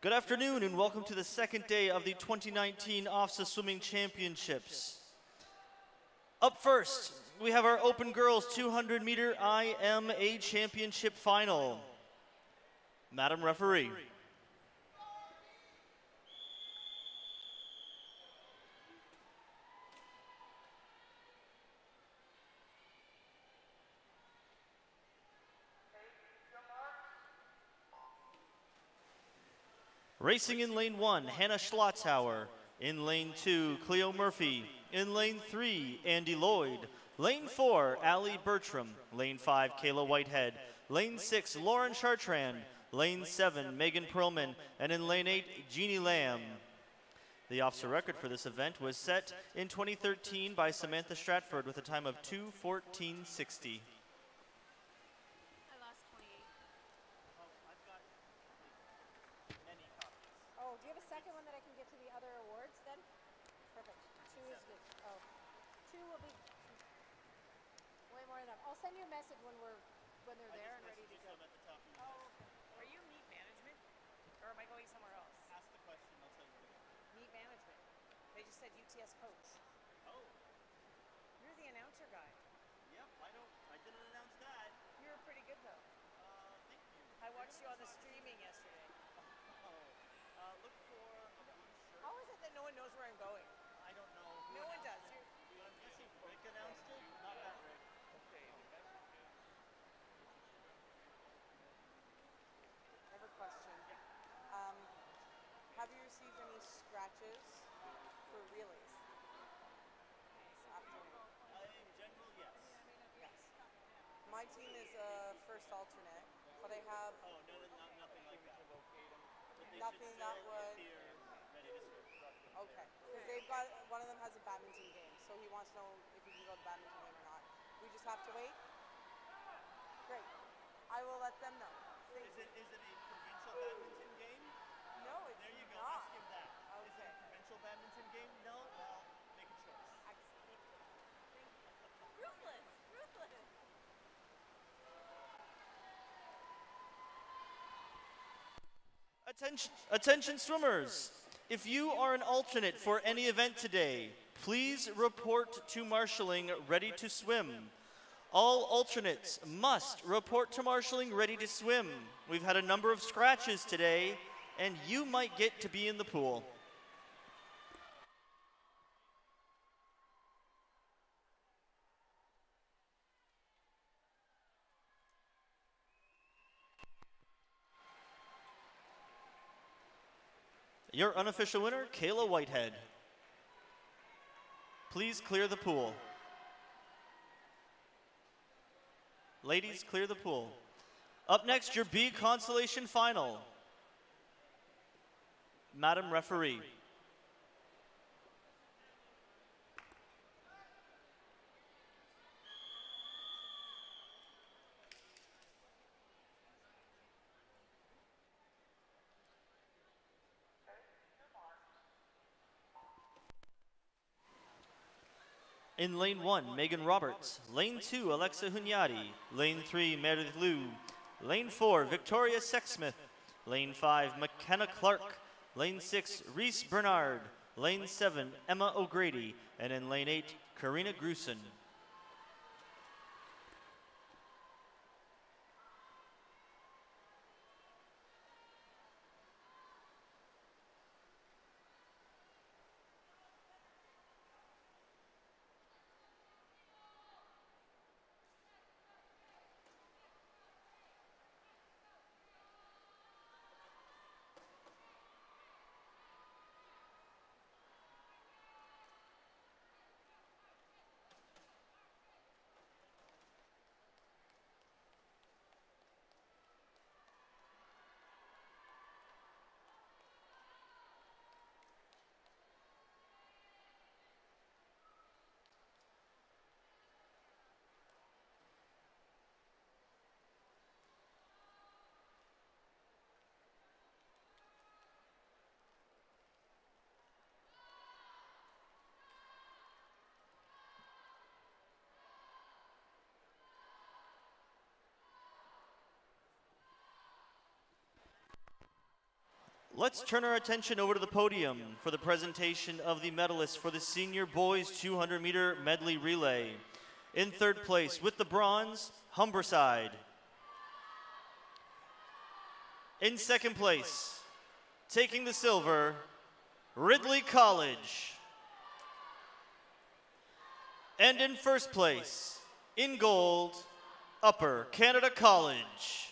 Good afternoon and welcome to the second day of the 2019 OFSAA Swimming Championships. Up first, we have our Open Girls 200 meter IMA Championship Final. Madam Referee. Racing in lane 1, Hannah Schlotzhauer. In lane 2, Cleo Murphy. In lane 3, Andy Lloyd. Lane 4, Allie Bertram. Lane 5, Kayla Whitehead. Lane 6, Lauren Chartrand. Lane 7, Megan Perlman. And in lane 8, Jeannie Lamb. The OFSAA record for this event was set in 2013 by Samantha Stratford with a time of 2:14:60. Second one that I can get to the other awards then? Perfect. Two is good. Oh, two will be way more than enough. I'll send you a message when they're there and ready to go. Oh, are you meat management? Or am I going somewhere else? Ask the question, I'll tell you where to go. Meat management. They just said UTS coach. Oh. You're the announcer guy. Yep, I didn't announce that. You were pretty good though. Thank you. I watched you on the streaming yesterday. Look for a blue shirt. How is it that no one knows where I'm going? I don't know. No one does. I'm guessing Rick announced it. Not that Rick. Okay. I have a question. Have you received any scratches for relays? Afternoon. In general, yes. Yes. My team is a first alternate, but I have Nothing like that. nothing that would. Okay, because they've got, one of them has a badminton game, so he wants to know if he can go to the badminton game or not. We just have to wait? Great. I will let them know. Is it a provincial badminton game? No, it's There you go, not. ask him that. Okay. Is it a provincial badminton game? No? Well, make a choice. Excellent. Ruthless. Ruthless. Attention swimmers. If you are an alternate for any event today, please report to marshalling ready to swim. All alternates must report to marshalling ready to swim. We've had a number of scratches today, and you might get to be in the pool. Your unofficial winner, Kayla Whitehead. Please clear the pool. Ladies, clear the pool. Up next, your B consolation final. Madam Referee. In lane 1, Megan Roberts. Lane 2, Alexa Hunyadi. Lane 3, Meredith Liu. Lane 4, Victoria Sexsmith. Lane 5, McKenna Clark. Lane 6, Reese Bernard. Lane 7, Emma O'Grady. And in lane 8, Karina Grusin. Let's turn our attention over to the podium for the presentation of the medalists for the senior boys 200-meter medley relay. In third place with the bronze, Humberside. In second place, taking the silver, Ridley College. And in first place, in gold, Upper Canada College.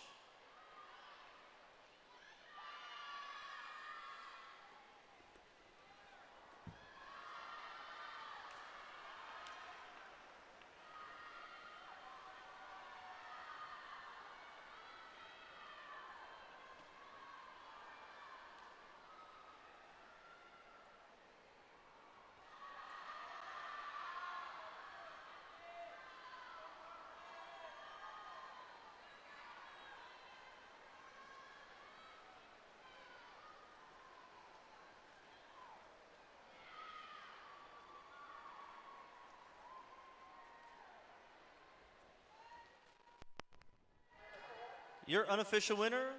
Your unofficial winner,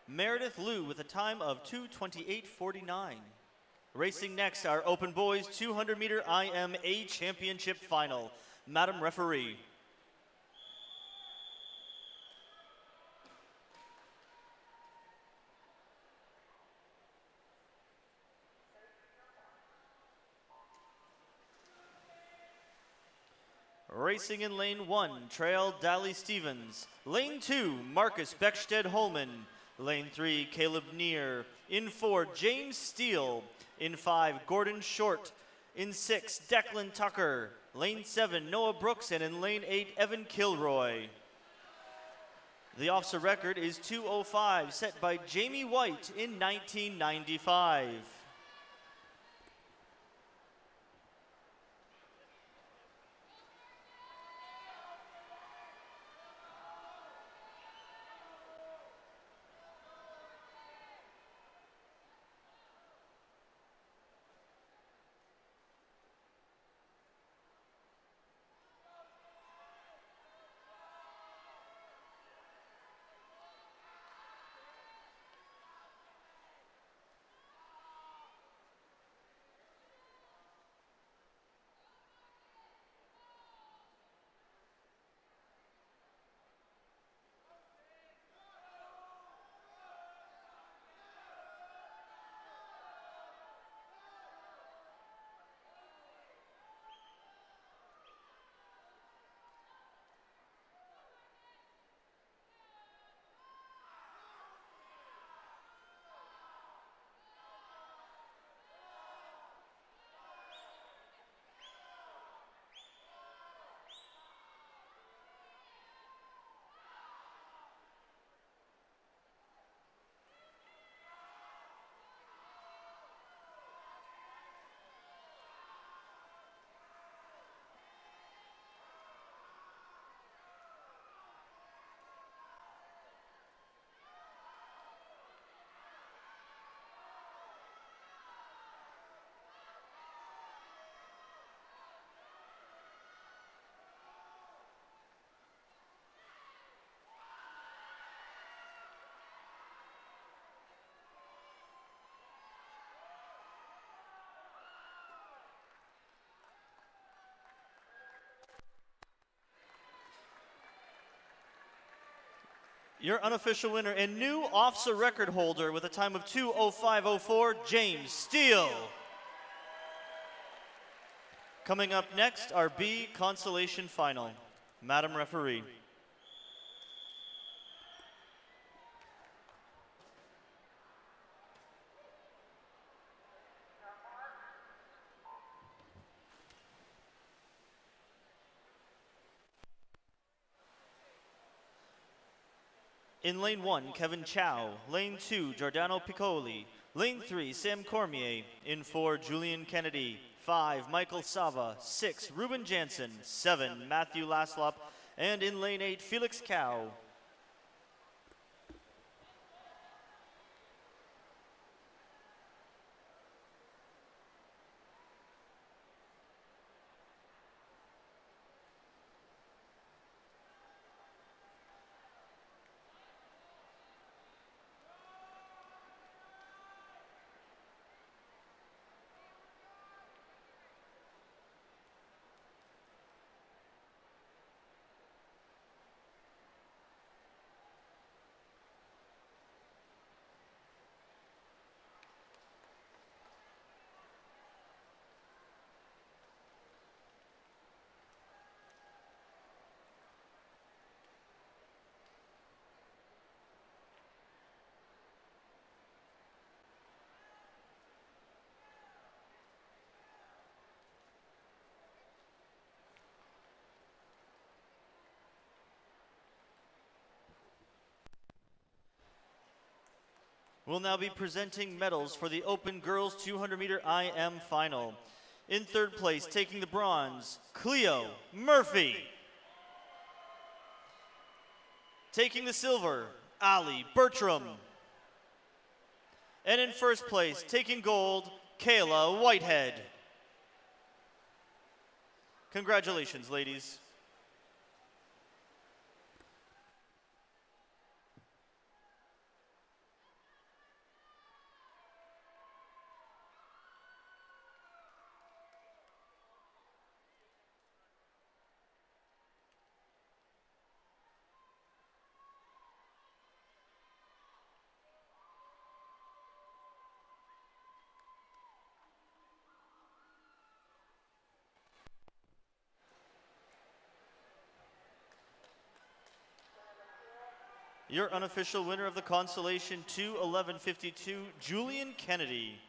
Meredith Liu with a time of 2:28.49. Racing next, our Open Boys 200-meter IMA Championship Final. Madam Referee. Racing in lane 1, Trail Dally Stevens. Lane 2, Marcus Beckstead Holman. Lane 3, Caleb Neer. In 4, James Steele. In 5, Gordon Short. In 6, Declan Tucker. Lane 7, Noah Brooks. And in lane 8, Evan Kilroy. The OFSAA record is 2:05, set by Jamie White in 1995. Your unofficial winner and new OFSAA record holder with a time of 2:05.04, James Steele. Coming up next, our B consolation final. Madam Referee. In lane 1, Kevin Chow. Lane 2, Giordano Piccoli. Lane 3, Sam Cormier. In 4, Julian Kennedy. 5, Michael Sava. 6, Ruben Jansen. 7, Matthew Laslop. And in lane 8, Felix Cow. will now be presenting medals for the Open Girls 200-meter IM final. In third place, taking the bronze, Cleo Murphy. Taking the silver, Ali Bertram. And in first place, taking gold, Kayla Whitehead. Congratulations, ladies. Your unofficial winner of the Consolation 2:11:52, Julian Kennedy.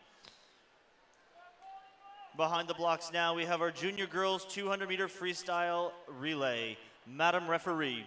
Behind the blocks now, we have our junior girls 200-meter freestyle relay. Madam Referee.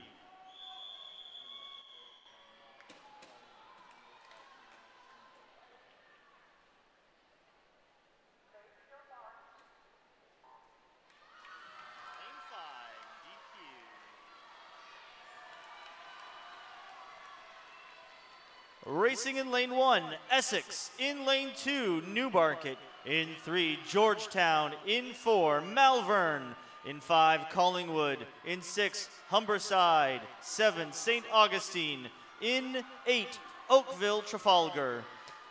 Racing in lane 1, Essex. In lane 2, Newmarket. In 3, Georgetown. In 4, Malvern. In 5, Collingwood. In 6, Humberside. 7, St. Augustine. In 8, Oakville, Trafalgar.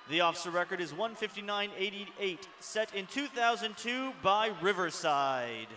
The officer record is 1:59.88, set in 2002 by Riverside.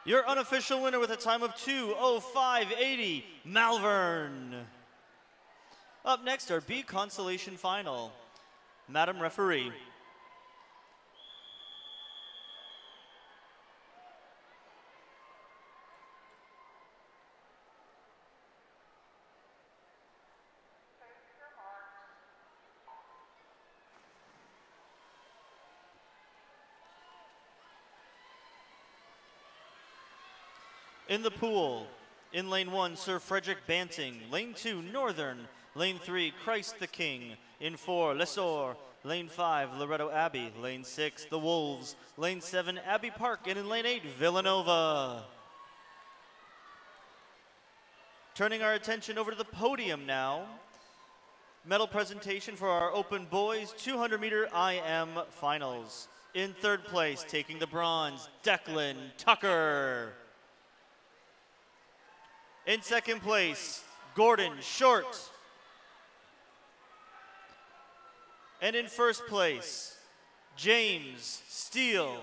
Your unofficial winner with a time of 2:05.80, Malvern. Up next, our B Consolation Final. Madam Referee. In the pool, in lane 1, Sir Frederick Banting. Lane 2, Northern. Lane 3, Christ the King. In 4, Lesor. Lane 5, Loretto Abbey. Lane 6, The Wolves. Lane 7, Abbey Park. And in lane 8, Villanova. Turning our attention over to the podium now. Medal presentation for our Open Boys 200-meter IM Finals. In third place, taking the bronze, Declan Tucker. In second place, Gordon Short. And in first place, James Steele.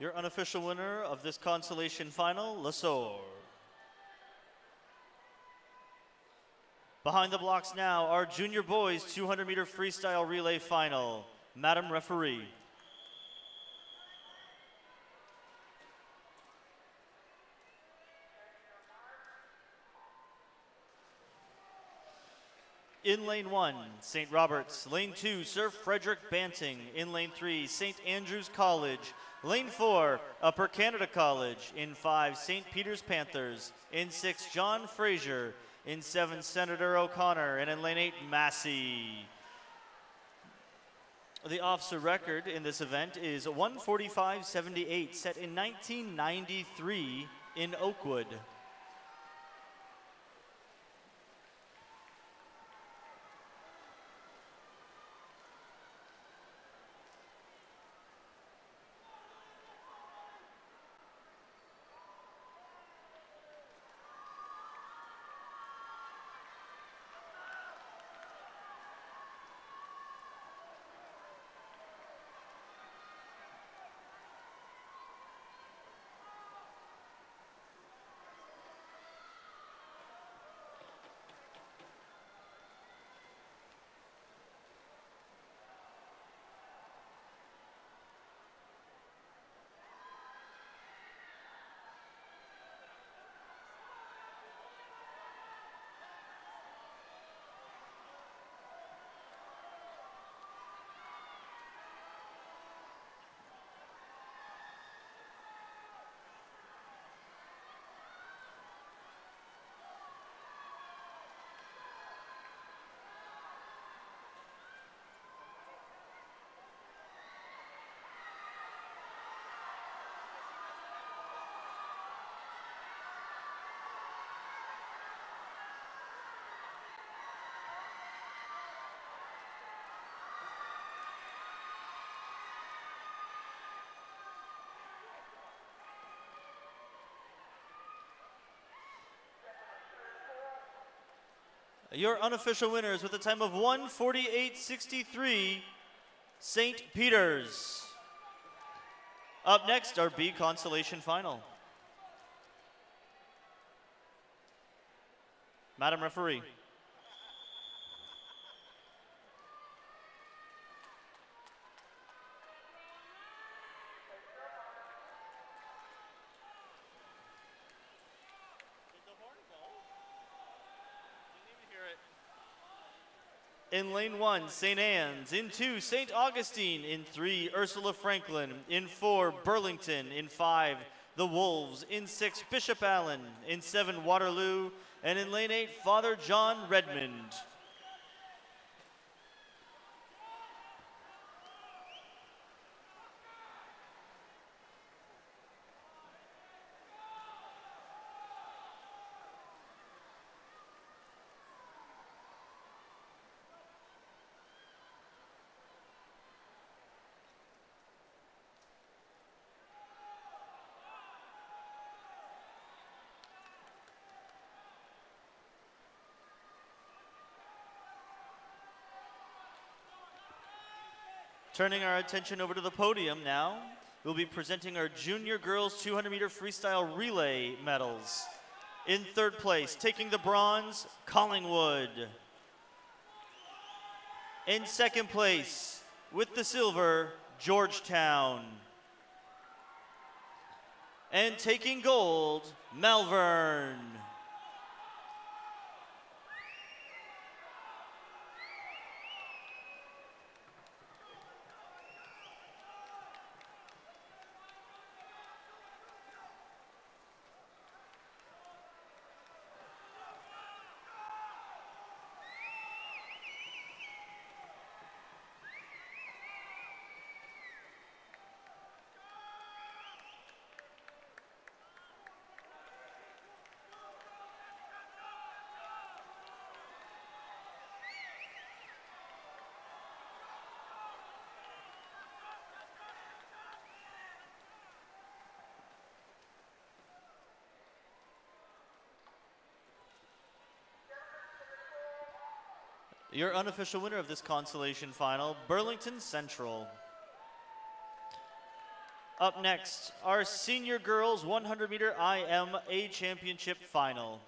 Your unofficial winner of this consolation final, Lesor. Behind the blocks now, our junior boys 200-meter freestyle relay final. Madam Referee. In lane 1, St. Robert's. Lane 2, Sir Frederick Banting. In lane 3, St. Andrews College. Lane 4, Upper Canada College. In 5, St. Peter's Panthers. In 6, John Fraser. In 7, Senator O'Connor. And in lane 8, Massey. The OFSAA record in this event is 1:45.78, set in 1993 in Oakwood. Your unofficial winners with a time of 1:48.63, St. Peter's. Up next, our B consolation final. Madam Referee. In lane 1, St. Anne's. In 2, St. Augustine. In 3, Ursula Franklin. In 4, Burlington. In 5, the Wolves. In 6, Bishop Allen. In 7, Waterloo. And in lane 8, Father John Redmond. Turning our attention over to the podium now, we'll be presenting our junior girls 200-meter freestyle relay medals. In 3rd place, taking the bronze, Collingwood. In 2nd place, with the silver, Georgetown. And taking gold, Malvern. Your unofficial winner of this consolation final, Burlington Central. Up next, our senior girls 100-meter IMA championship final.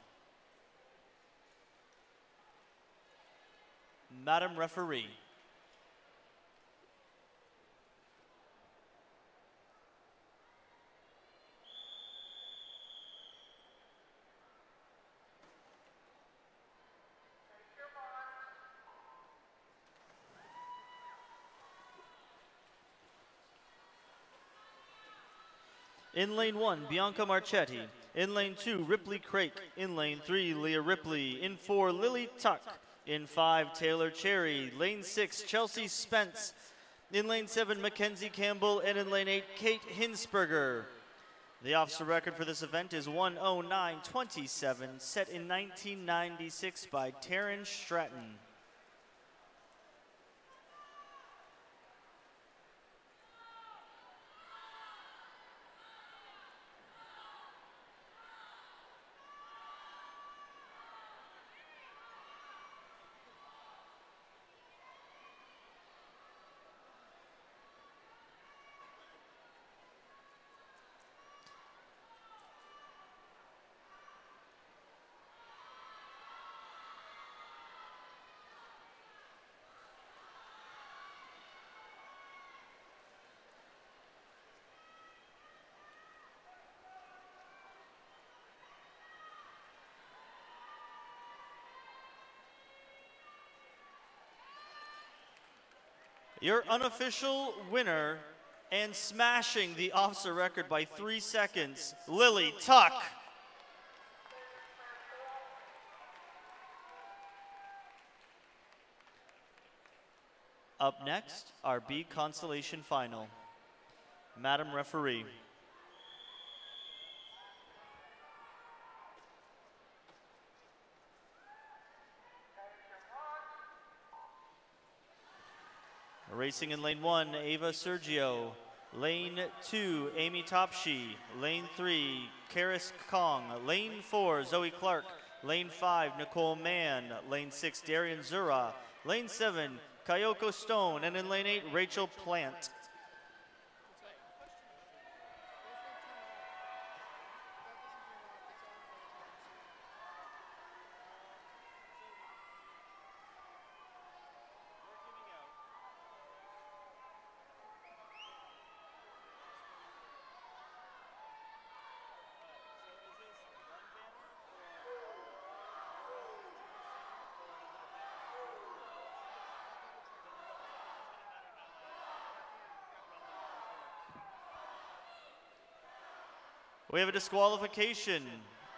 Madam Referee. In lane 1, Bianca Marchetti. In lane 2, Ripley Crake. In lane 3, Leah Ripley. In 4, Lily Tuck. In 5, Taylor Cherry. Lane 6, Chelsea Spence. In lane 7, Mackenzie Campbell. And in lane 8, Kate Hinsberger. The officer record for this event is 1:09:27, set in 1996 by Taryn Stratton. Your unofficial winner and smashing the officer record by 3 seconds, Lily Tuck. Up next, our B consolation final. Madam Referee. Racing in lane 1, Ava Sergio. Lane 2, Amy Topshee. Lane 3, Karis Kong. Lane 4, Zoe Clark. Lane 5, Nicole Mann. Lane 6, Darian Zura. Lane 7, Kayoko Stone. And in lane 8, Rachel Plant. We have a disqualification.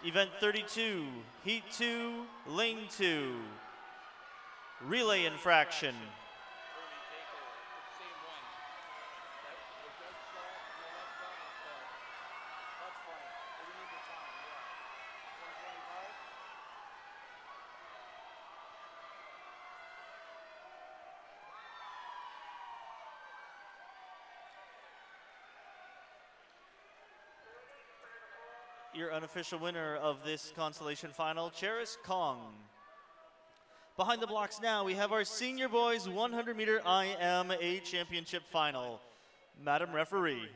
Event 32, Heat 2, Lane 2. Relay infraction. Your unofficial winner of this consolation final, Charis Kong. Behind the blocks now, we have our senior boys 100-meter IMA championship final. Madam Referee.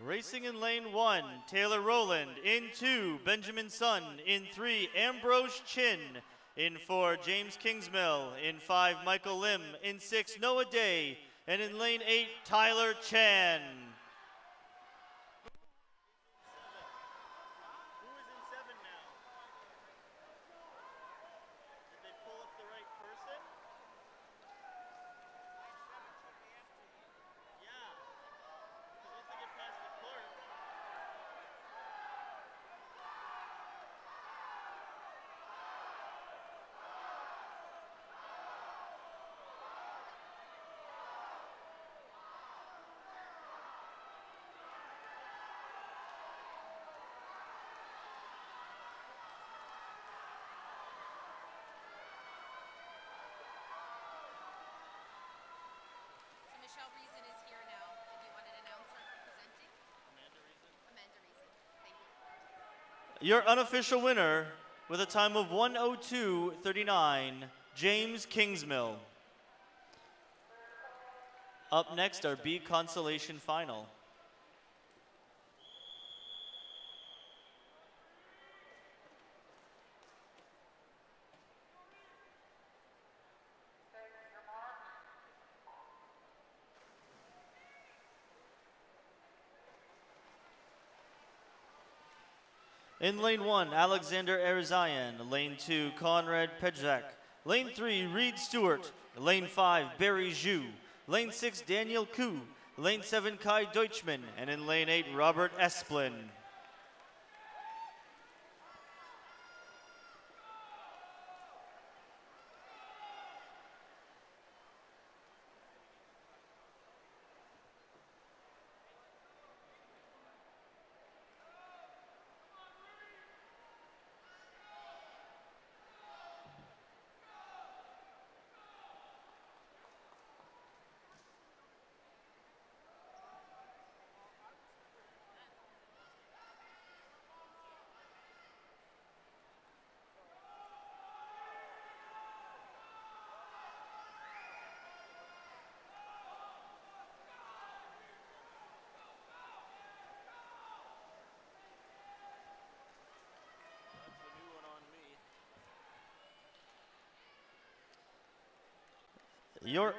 Racing in lane 1, Taylor Rowland. In 2, Benjamin Sun. In 3, Ambrose Chin. In 4, James Kingsmill. In 5, Michael Lim. In 6, Noah Day. And in lane 8, Tyler Chan. Who is in 7 now? Did they pull up the right person? Yeah. Because once they get past the clerk. So Michelle Reason is here now. If you want an announcer presenting. Amanda Reason. Amanda Reason. Thank you. Your unofficial winner with a time of 1:02:39, James Kingsmill. Up next, our B Consolation Final. In lane 1, Alexander Erzayan. Lane 2, Conrad Pejak. Lane 3, Reed Stewart. Lane 5, Barry Zhu. Lane 6, Daniel Koo. Lane 7, Kai Deutschman. And in lane 8, Robert Esplin. Your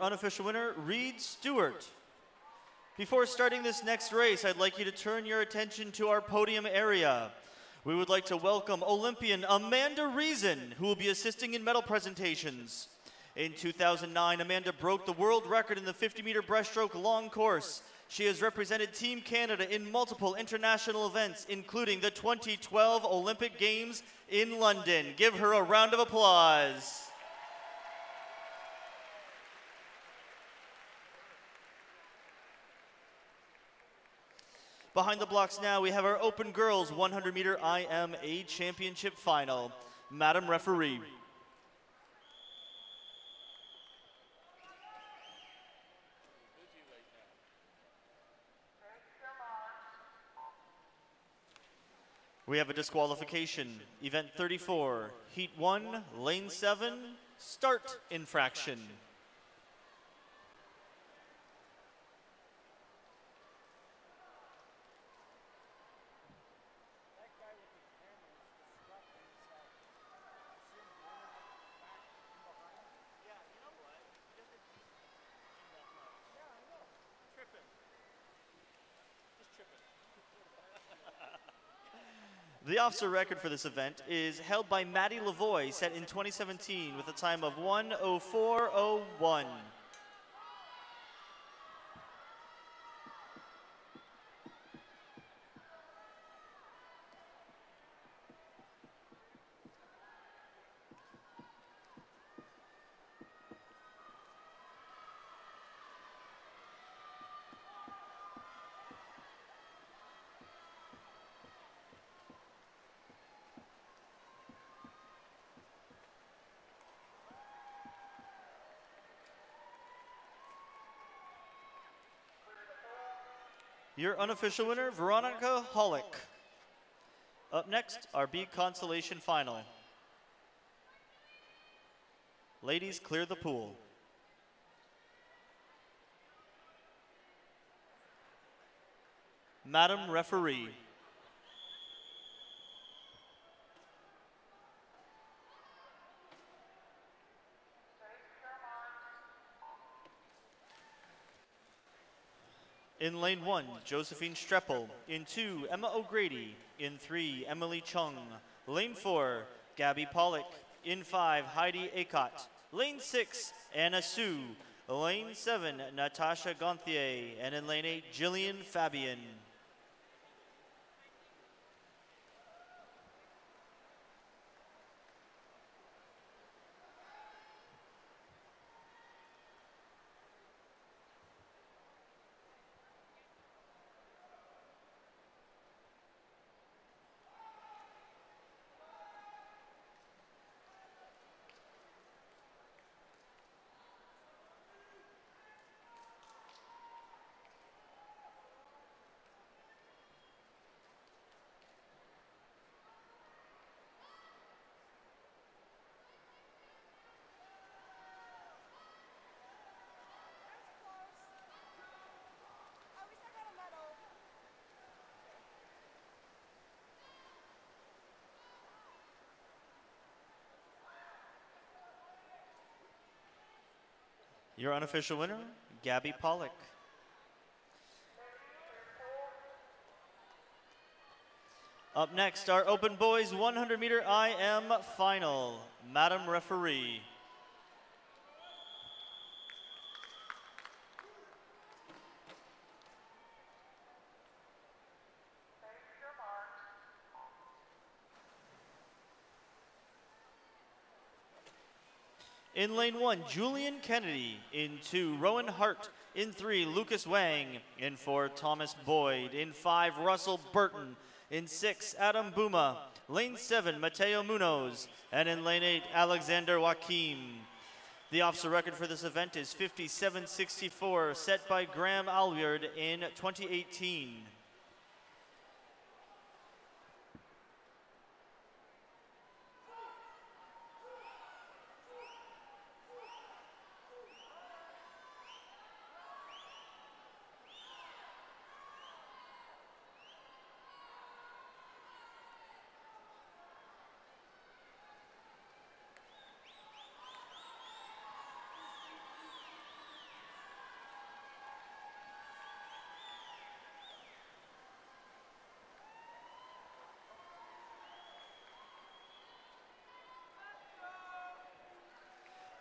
unofficial winner, Reed Stewart. Before starting this next race, I'd like you to turn your attention to our podium area. We would like to welcome Olympian Amanda Reason, who will be assisting in medal presentations. In 2009, Amanda broke the world record in the 50-meter breaststroke long course. She has represented Team Canada in multiple international events, including the 2012 Olympic Games in London. Give her a round of applause. Behind the blocks now, we have our Open Girls 100-meter IMA Championship Final. Madam Referee. We have a disqualification. Event 34, Heat 1, Lane 7, Start Infraction. The officer record for this event is held by Maddie Lavoie, set in 2017 with a time of 1:04:01. Your unofficial winner, Veronica Hollick. Up next, our B Consolation Final. Ladies, clear the pool. Madam Referee. In lane 1, Josephine Streppel. In 2, Emma O'Grady. In 3, Emily Chung. Lane 4, Gabby Pollock. In 5, Heidi Akot. Lane 6, Anna Sue. Lane 7, Natasha Gonthier. And in lane 8, Jillian Fabian. Your unofficial winner, Gabby Pollock. Up next, our Open Boys 100-meter IM final. Madam Referee. In lane 1, Julian Kennedy. In 2, Rowan Hart. In 3, Lucas Wang. In 4, Thomas Boyd. In 5, Russell Burton. In 6, Adam Buma. Lane 7, Mateo Munoz. And in lane 8, Alexander Joaquim. The OFSAA record for this event is 57.64, set by Graham Alviard in 2018.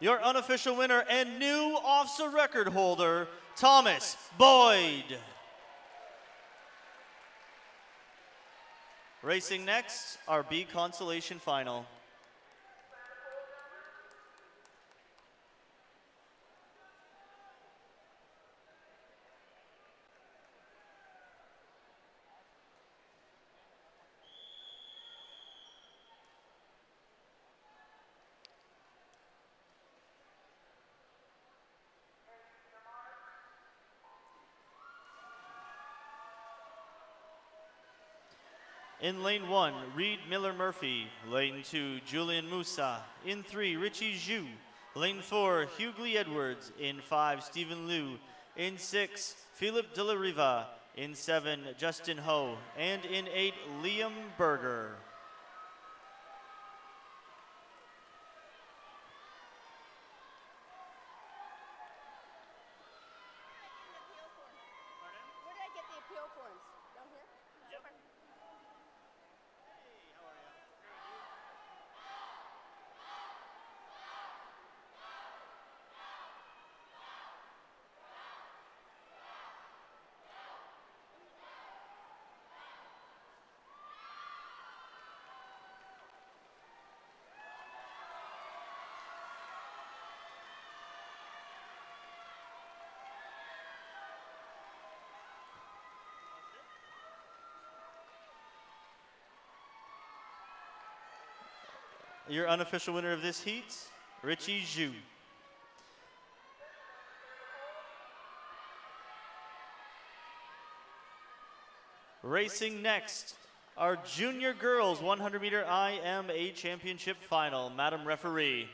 Your unofficial winner and new OFSAA record holder, Thomas Boyd. Racing next, our B Consolation Final. In lane 1, Reed Miller-Murphy. Lane 2, Julian Musa. In 3, Richie Zhu. Lane 4, Hughley Edwards. In 5, Stephen Liu. In 6, Philip De La Riva. In 7, Justin Ho. And in 8, Liam Berger. Where did I get the appeal forms? Down here? Yep. Your unofficial winner of this heat, Richie Zhu. Racing next, our Junior Girls 100-meter IMA Championship Final. Madam Referee.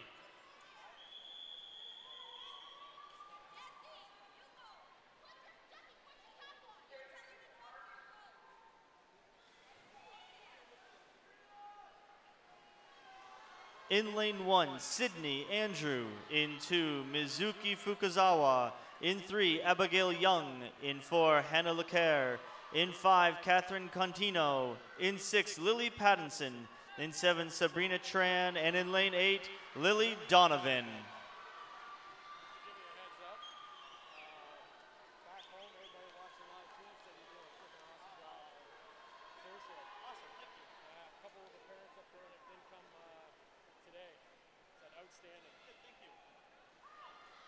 In lane 1, Sydney Andrew. In 2, Mizuki Fukuzawa. In 3, Abigail Young. In 4, Hannah Lecaire. In 5, Catherine Contino. In 6, Lily Pattinson. In 7, Sabrina Tran. And in lane 8, Lily Donovan.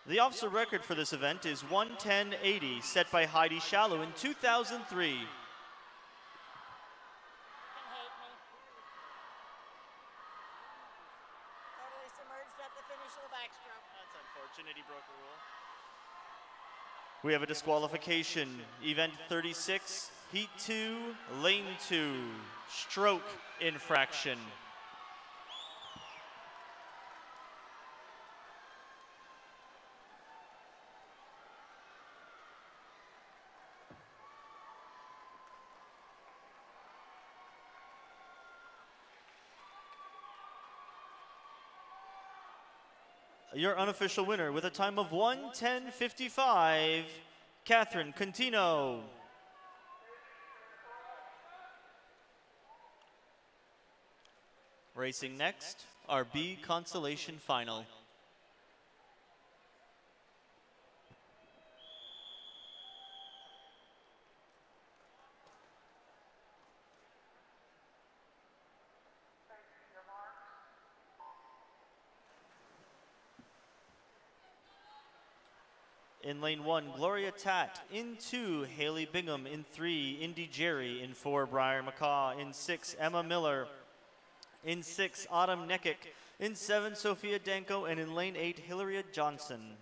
The officer record for this event is 1:10:80, set by Heidi Shallow in 2003. Totally submerged at the finish of the backstroke. That's unfortunate, he broke the rule. We have a disqualification. Event 36, Heat 2, Lane 2, stroke infraction. Your unofficial winner with a time of 1:10:55, Catherine Contino. Racing next, our B Consolation Final. In lane 1, Gloria Tat. In 2, Haley Bingham. In 3, Indy Jerry. In 4, Briar McCaw. In 6, Emma Miller. In 6, Autumn Neckick. In 7, Sophia Danko. And in lane 8, Hilaria Johnson.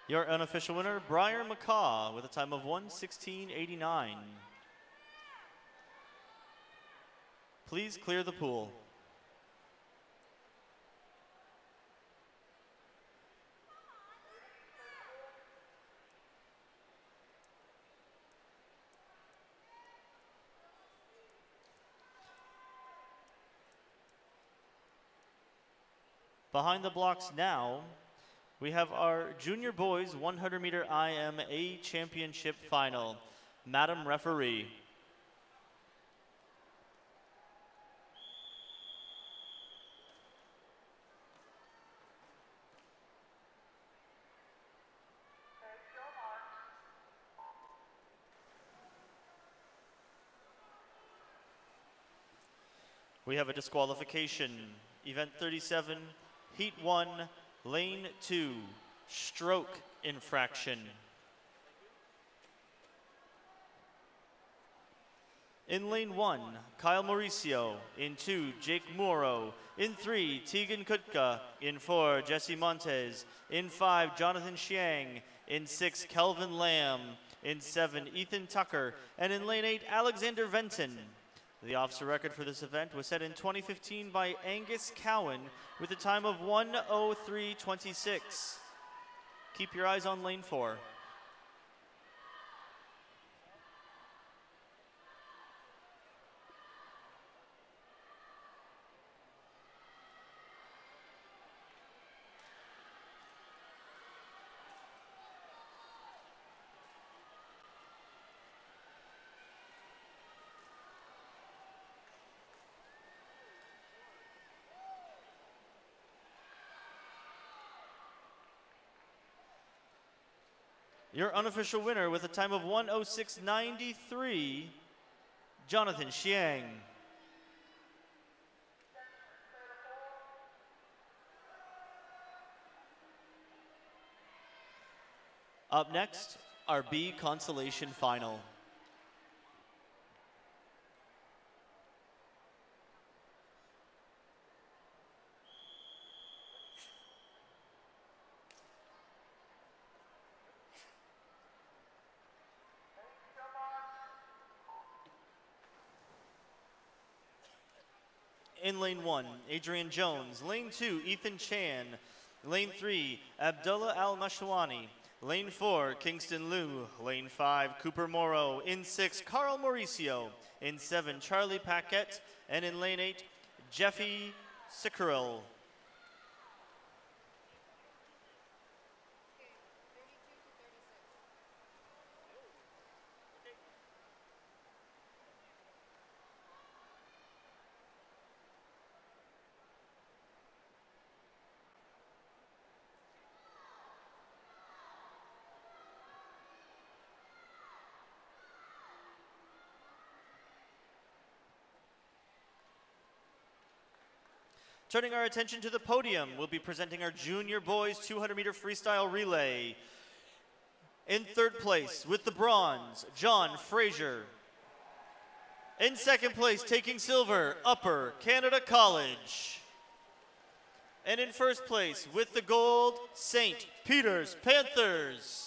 Your unofficial winner, Briar McCaw, with a time of 1:16:89. Please clear the pool. Behind the blocks now, we have our junior boys 100-meter IMA championship final. Madam Referee. We have a disqualification. Event 37, Heat 1, Lane 2, stroke infraction. In lane 1, Kyle Mauricio. In 2, Jake Muro. In 3, Tegan Kutka. In 4, Jesse Montes. In 5, Jonathan Chiang. In 6, Kelvin Lamb. In 7, Ethan Tucker. And in lane 8, Alexander Venton. The officer record for this event was set in 2015 by Angus Cowan with a time of 1:03:26. Keep your eyes on lane 4. Your unofficial winner with a time of 1:06.93, Jonathan Xiang. Up next, our B Consolation Final. In lane 1, Adrian Jones. Lane 2, Ethan Chan. Lane 3, Abdullah Al-Mashwani. Lane 4, Kingston Liu. Lane 5, Cooper Morrow. In 6, Carl Mauricio. In 7, Charlie Paquette. And in lane 8, Jeffy Sikiril. Turning our attention to the podium, we'll be presenting our junior boys 200-meter freestyle relay. In third place with the bronze, John Fraser. In second place, taking silver, Upper Canada College. And in first place with the gold, St. Peter's Panthers.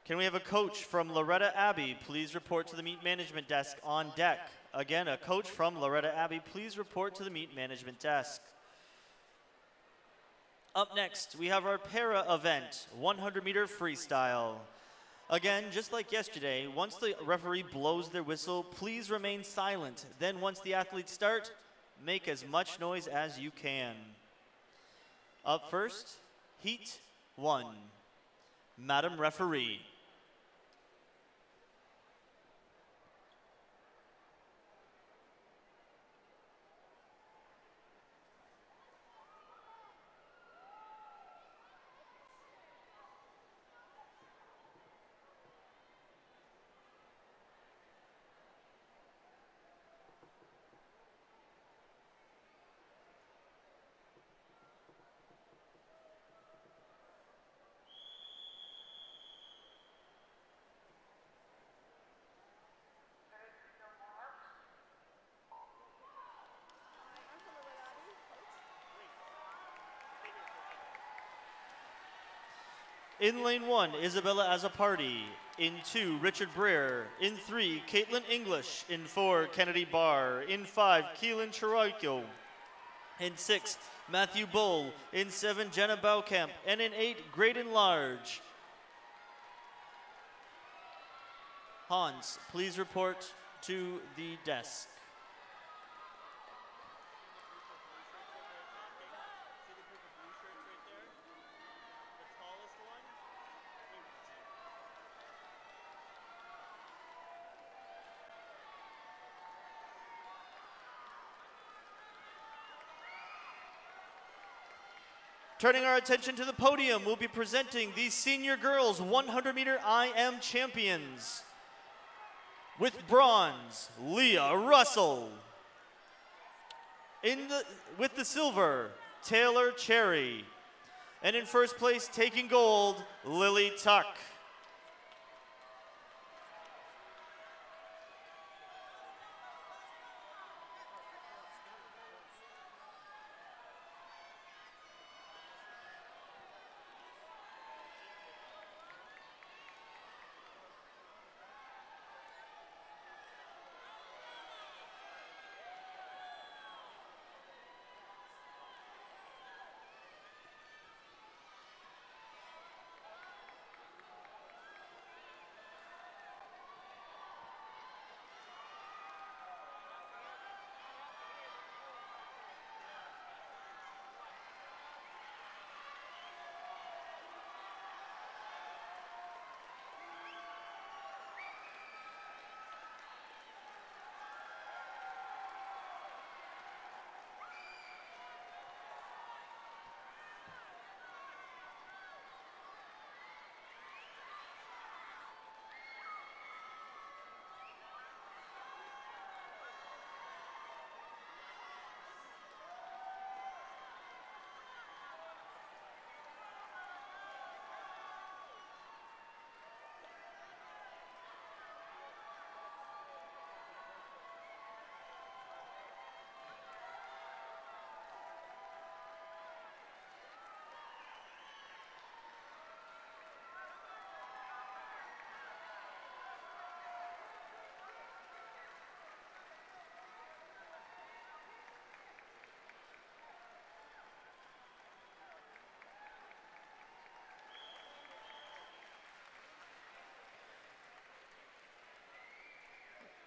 Can we have a coach from Loretta Abbey please report to the meet management desk on deck? Again, a coach from Loretta Abbey, please report to the meet management desk. Up next, we have our para event, 100-meter freestyle. Again, just like yesterday, once the referee blows their whistle, please remain silent. Then once the athletes start, make as much noise as you can. Up first, Heat 1. Madam Referee. In lane 1, Isabella Azzopardi. In 2, Richard Breer. In 3, Caitlin English. In 4, Kennedy Barr. In 5, Keelan Chirayko. In 6, Matthew Bull. In 7, Jenna Baukamp. And in 8, Graydon Large. Hans, please report to the desk. Turning our attention to the podium, we'll be presenting the senior girls 100-meter IM champions. With bronze, Leah Russell. With the silver, Taylor Cherry. And in first place, taking gold, Lily Tuck.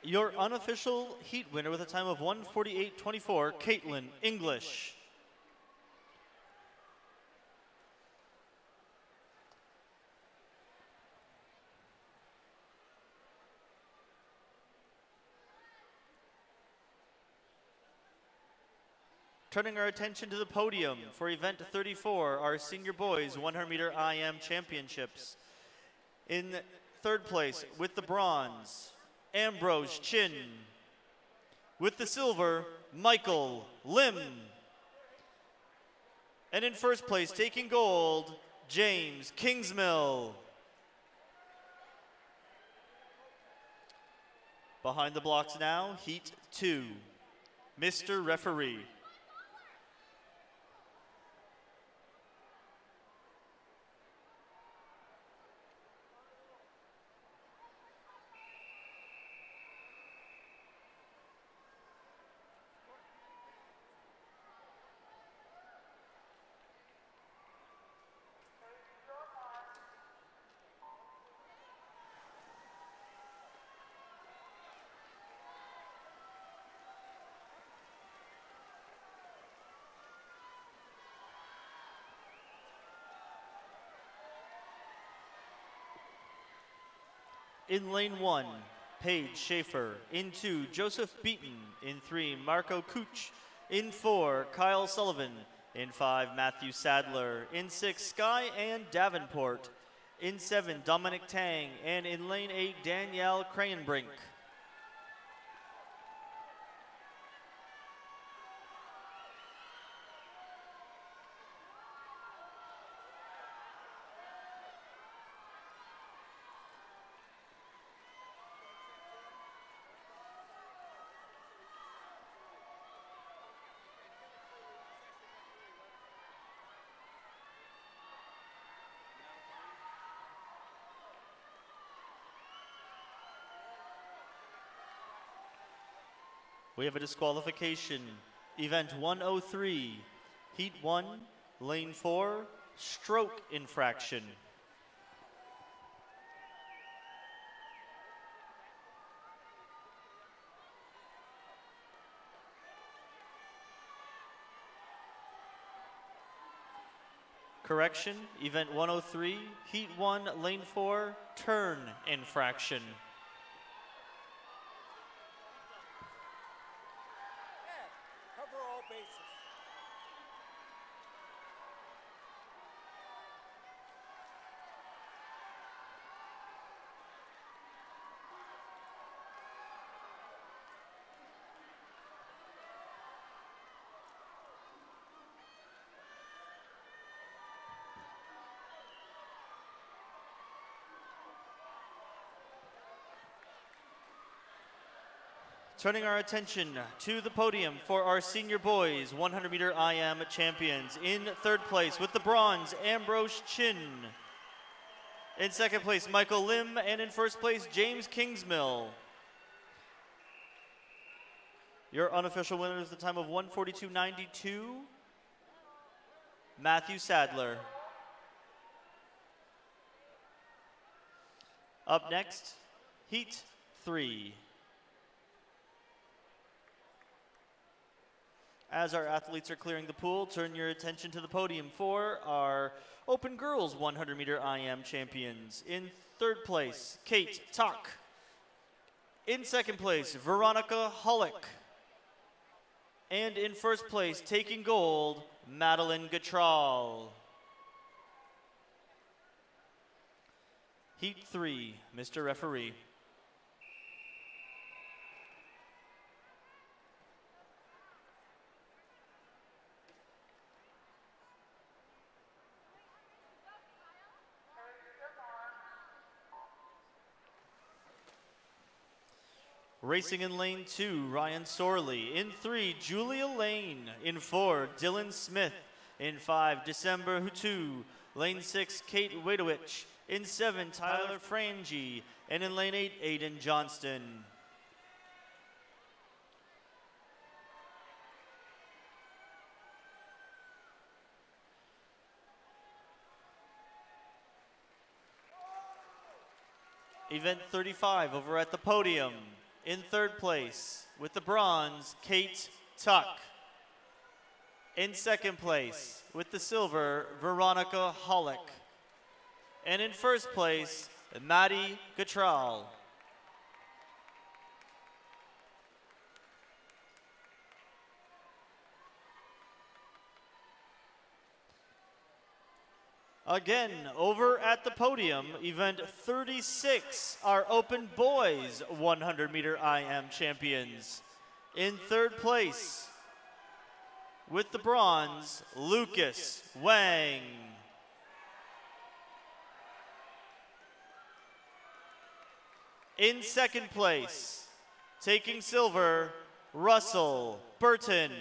Your unofficial heat winner with a time of 1:48.24, Caitlin English. Turning our attention to the podium for event 34, our senior boys 100-meter IM championships. In third place with the bronze, Ambrose Chin. With the silver, Michael Lim. And in first place, taking gold, James Kingsmill. Behind the blocks now, Heat 2. Mr. Referee. In lane 1, Paige Schaefer. In 2, Joseph Beaton. In 3, Marco Cooch. In 4, Kyle Sullivan. In 5, Matthew Sadler. In 6, Sky Ann Davenport. In 7, Dominic Tang. And in lane 8, Danielle Crayenbrink. We have a disqualification. Event 103, Heat 1, Lane 4, stroke infraction. Correction, Event 103, Heat 1, Lane 4, turn infraction. Turning our attention to the podium for our senior boys 100-meter IM champions. In third place with the bronze, Ambrose Chin. In second place, Michael Lim. And in first place, James Kingsmill. Your unofficial winner is the time of 1:42.92, Matthew Sadler. Up next, Heat 3. As our athletes are clearing the pool, turn your attention to the podium for our Open Girls 100-meter IM champions. In third place, Kate Tuck. In second place, Veronica Hollick. And in first place, taking gold, Madeline Gatral. Heat 3, Mr. Referee. Racing in lane 2, Ryan Sorley. In 3, Julia Lane. In 4, Dylan Smith. In 5, December Hutu. Lane 6, Kate Wadowich. In 7, Tyler Frangie. And in lane 8, Aiden Johnston. Event 35 over at the podium. In third place, with the bronze, Kate Tuck. In second place, with the silver, Veronica Hollick. And in first place, Maddie Gatral. Again, over at the podium, event 36, our open boys 100-meter IM champions. In third place, with the bronze, Lucas Wang. In second place, taking silver, Russell Burton.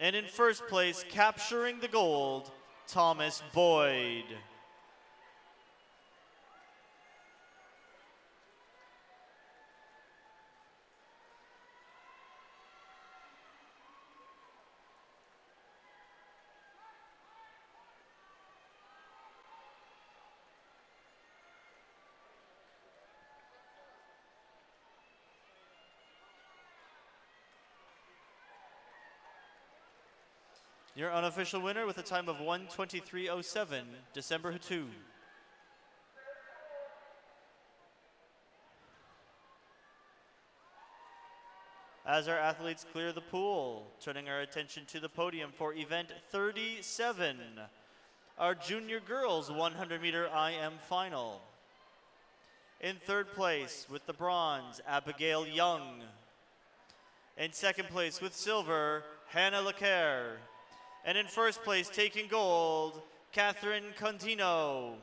And in first place, capturing the gold, Thomas Boyd. Your unofficial winner with a time of 1:23:07, December 2. As our athletes clear the pool, turning our attention to the podium for event 37, our junior girls 100-meter IM final. In third place with the bronze, Abigail Young. In second place with silver, Hannah Lecaire. And in first place, taking gold, Catherine Contino.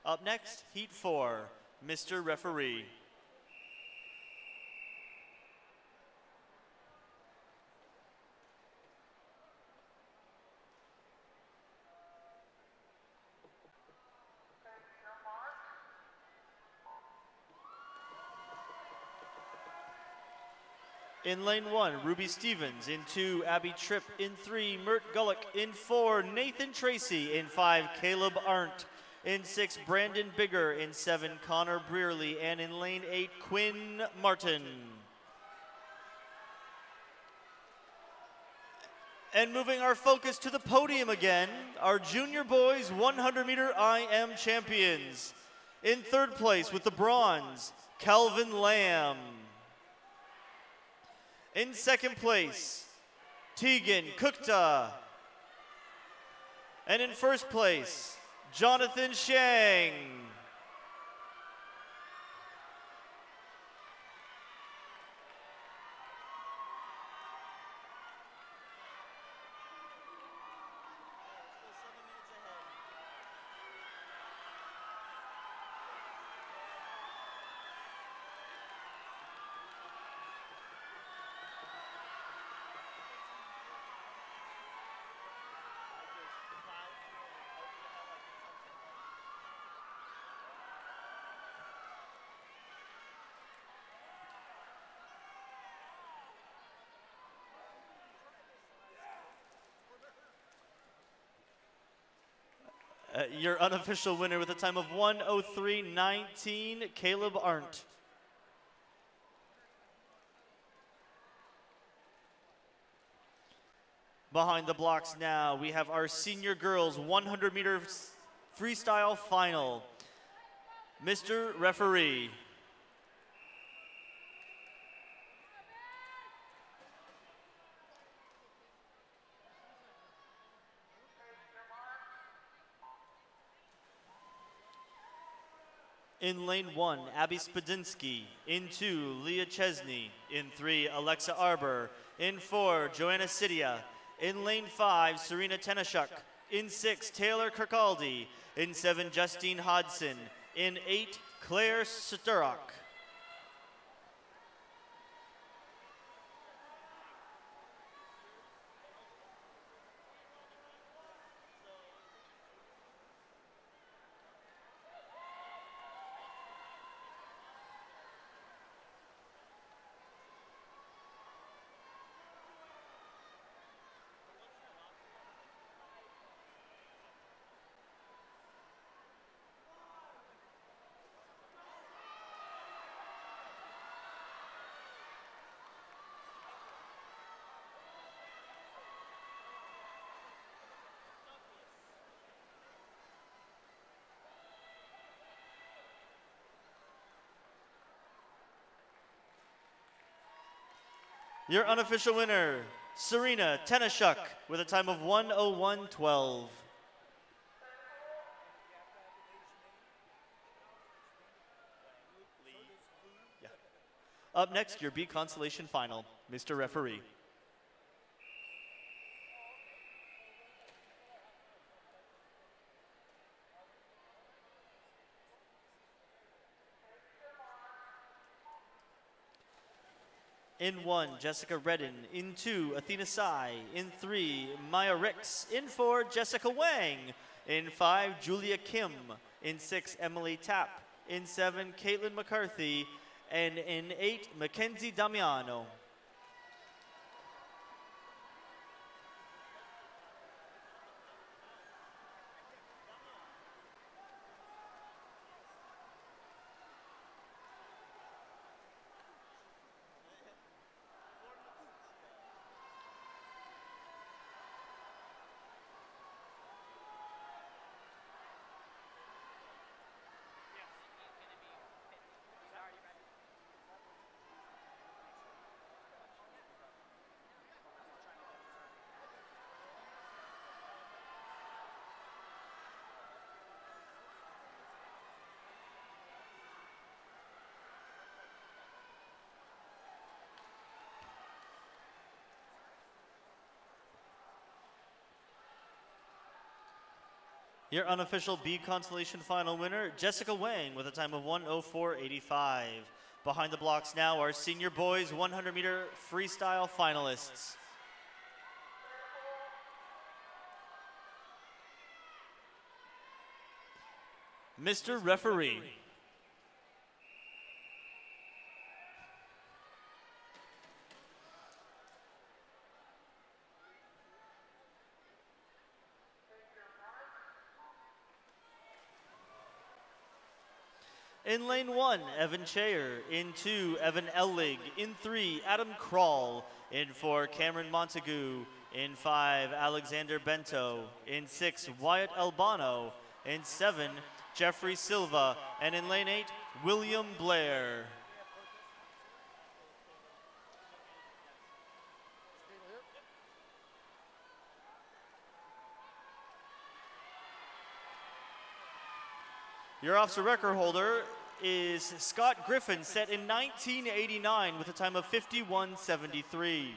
Up next, Heat 4, Mr. Referee. In lane 1, Ruby Stevens. In 2, Abby Tripp. In 3, Mert Gullick. In 4, Nathan Tracy. In 5, Caleb Arndt. In 6, Brandon Bigger. In 7, Connor Brearley. And in lane 8, Quinn Martin. And moving our focus to the podium again, our junior boys 100-meter IM champions. In third place with the bronze, Calvin Lamb. In second place, Tegan Kukta. And in first place, Jonathan Shang. Your unofficial winner with a time of 1:03:19, Caleb Arndt. Behind the blocks now, we have our senior girls 100-meter freestyle final. Mr. Referee. In lane 1, Abby Spadinsky. In 2, Leah Chesney. In 3, Alexa Arbor. In 4, Joanna Sidia. In lane 5, Serena Tenashuk. In 6, Taylor Kirkaldy. In 7, Justine Hodson. In 8, Claire Sturrock. Your unofficial winner, Serena Tenashuk, with a time of 1:01:12. Yeah. Up next, your B consolation final, Mr. Referee. In 1, Jessica Redden. In 2, Athena Sai. In 3, Maya Ricks. In 4, Jessica Wang. In 5, Julia Kim. In 6, Emily Tapp. In 7, Caitlin McCarthy. And in 8, Mackenzie Damiano. Your unofficial B consolation final winner, Jessica Wang, with a time of 1:04:85. Behind the blocks now are senior boys 100-meter freestyle finalists. Mr. Referee. In lane 1, Evan Chayer. In 2, Evan Ellig. In 3, Adam Krall. In 4, Cameron Montague. In 5, Alexander Bento. In 6, Wyatt Albano. In 7, Jeffrey Silva. And in lane 8, William Blair. Your officer record holder is Scott Griffin, set in 1989 with a time of 51:73.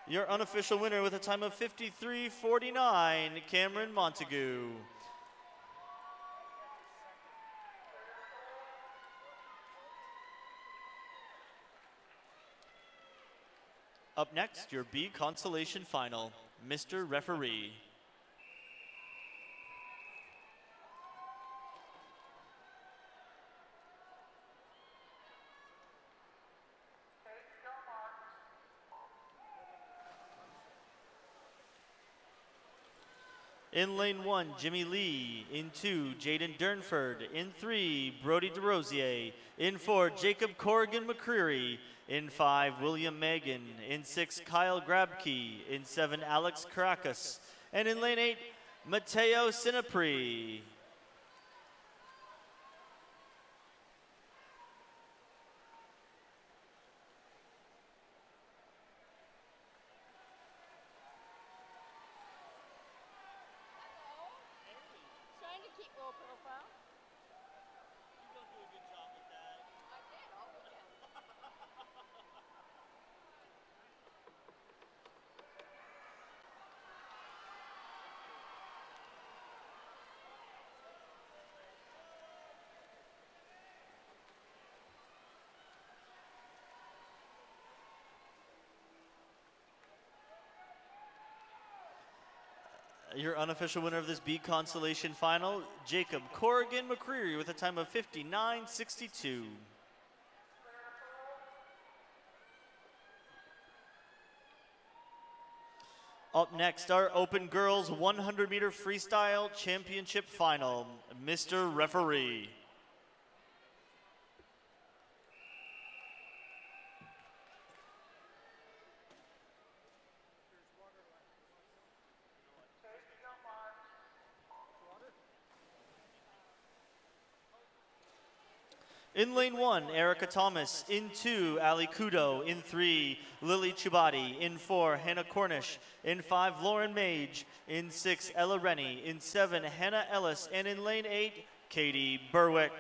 Your unofficial winner with a time of 53:49, Cameron Montague. Up next, your B consolation final, Mr. Referee. In lane 1, Jimmy Lee. In 2, Jaden Durnford. In 3, Brody DeRosier. In 4, Jacob Corrigan McCreary. In 5, William Megan. In 6, Kyle Grabke. In 7, Alex Caracas. And in lane 8, Mateo Sinapri. Trying to keep low profile. You don't do a good job with that. I did all weekend. Your unofficial winner of this B consolation final, Jacob Corrigan McCreary, with a time of 59:62. Up next, our Open Girls 100-meter Freestyle Championship Final. Mr. Referee. In lane 1, Erica Thomas. In 2, Ali Kudo. In 3, Lily Chubati. In 4, Hannah Cornish. In 5, Lauren Mage. In 6, Ella Rennie. In 7, Hannah Ellis. And in lane 8, Katie Berwick.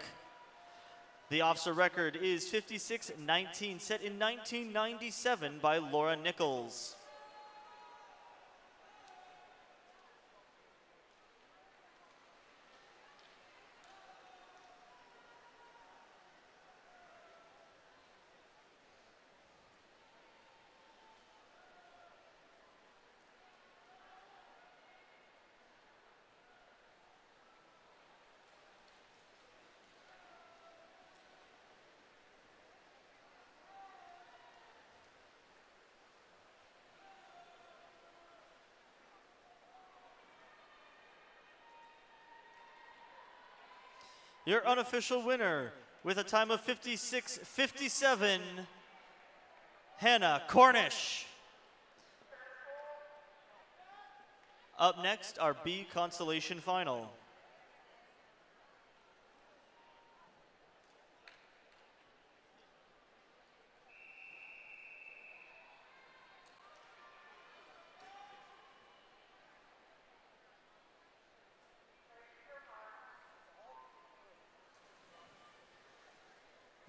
The OFSAA record is 56-19, set in 1997 by Laura Nichols. Your unofficial winner with a time of 56:57, Hannah Cornish. Up next, our B Consolation Final.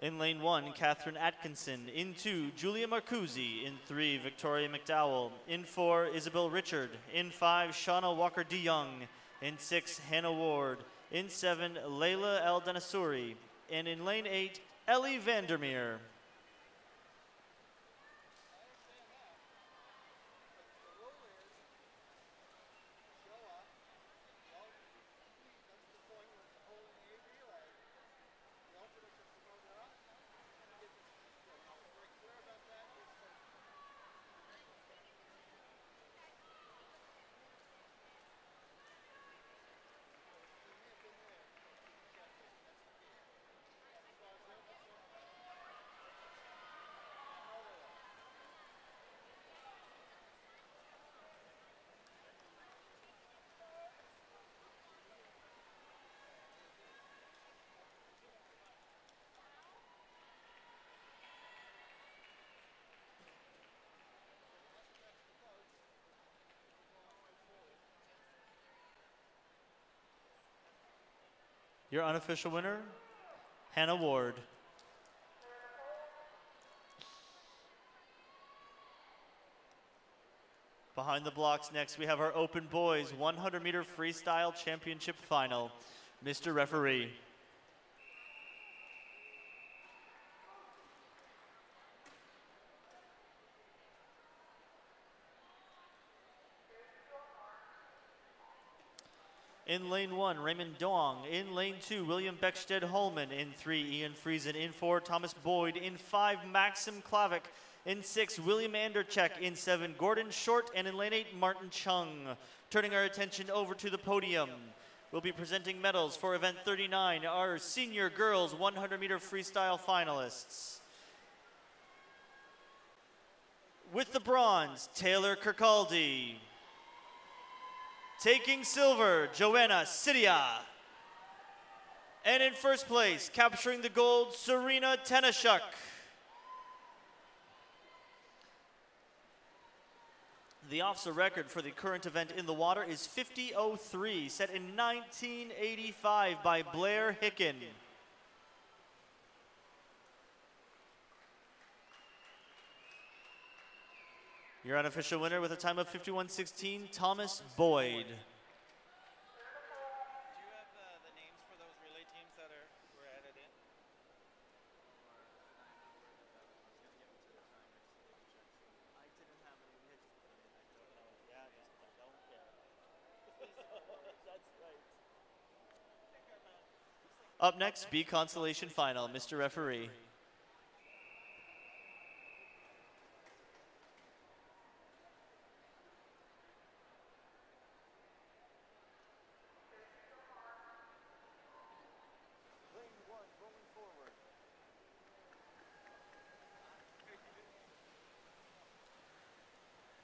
In lane 1, Catherine Atkinson. In 2, Julia Marcuzzi. In 3, Victoria McDowell. In 4, Isabel Richard. In 5, Shauna Walker DeYoung. In 6, Hannah Ward. In 7, Layla El Danasuri. And in lane 8, Ellie Vandermeer. Your unofficial winner, Hannah Ward. Behind the blocks next, we have our Open Boys 100-meter Freestyle Championship Final. Mr. Referee. In lane 1, Raymond Dong. In lane 2, William Beckstead-Holman. In 3, Ian Friesen. In 4, Thomas Boyd. In 5, Maxim Klavic. In 6, William Anderchek. In 7, Gordon Short. And in lane 8, Martin Chung. Turning our attention over to the podium, we'll be presenting medals for event 39, our senior girls 100-meter freestyle finalists. With the bronze, Taylor Kirkaldy. Taking silver, Joanna Sidia. And in first place, capturing the gold, Serena Tenashuk. The OFSAA record for the current event in the water is 50:03, set in 1985 by Blair Hicken. Your unofficial winner with a time of 51:16, Thomas Boyd. Do you have the names for those relay teams that were added in? I didn't have any. We had just put them in. I don't know. Yeah, I don't care. That's right. Up next, B Consolation Final. Mr. Referee.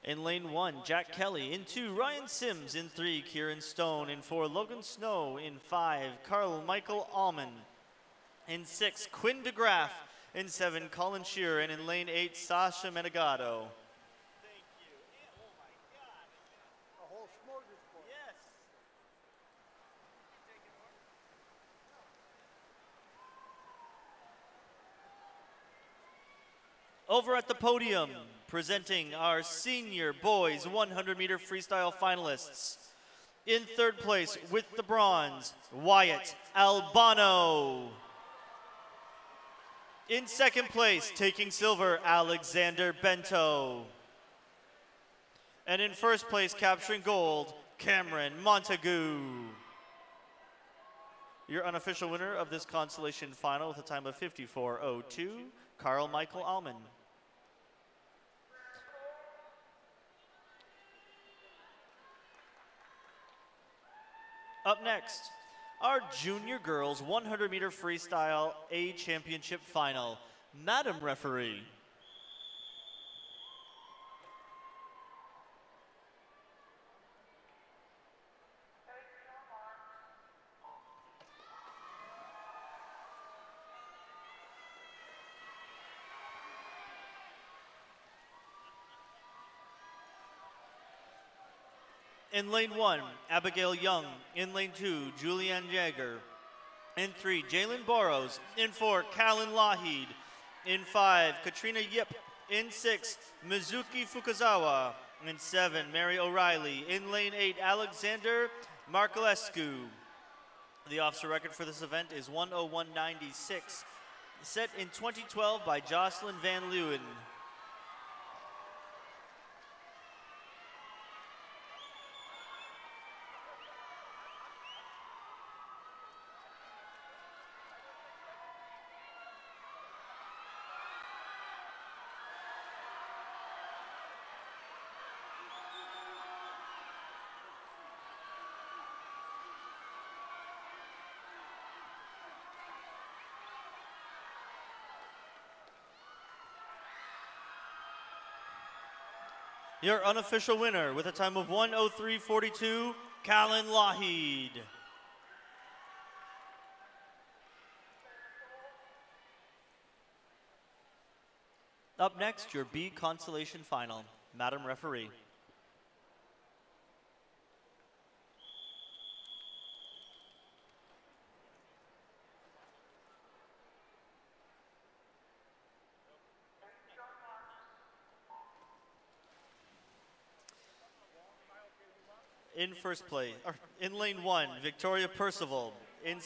In lane 1, Jack Kelly. In 2, Ryan Sims. In 3, Kieran Stone. In 4, Logan Snow. In 5, Carl Michael Allman. In 6, Quinn DeGraff. In 7, Colin Shearer. And in lane 8, Sasha Menegado. Over at the podium, presenting our senior boys 100-meter freestyle finalists. In third place with the bronze, Wyatt Albano. In second place, taking silver, Alexander Bento. And in first place, capturing gold, Cameron Montague. Your unofficial winner of this consolation final with a time of 54:02, Carl Michael Allman. Up next, our junior girls 100-meter freestyle A championship final. Madam Referee. In lane 1, Abigail Young. In lane 2, Julianne Jagger. In 3, Jalen Boros. In 4, Callan Lougheed. In 5, Katrina Yip. In 6, Mizuki Fukazawa. In 7, Mary O'Reilly. In lane 8, Alexander Marcolescu. The officer record for this event is 1:01.96, set in 2012 by Jocelyn Van Leeuwen. Your unofficial winner with a time of 1:03.42, Callan Lougheed. Up next, your B consolation final. Madam Referee. In first place, or in lane 1, Victoria Percival. In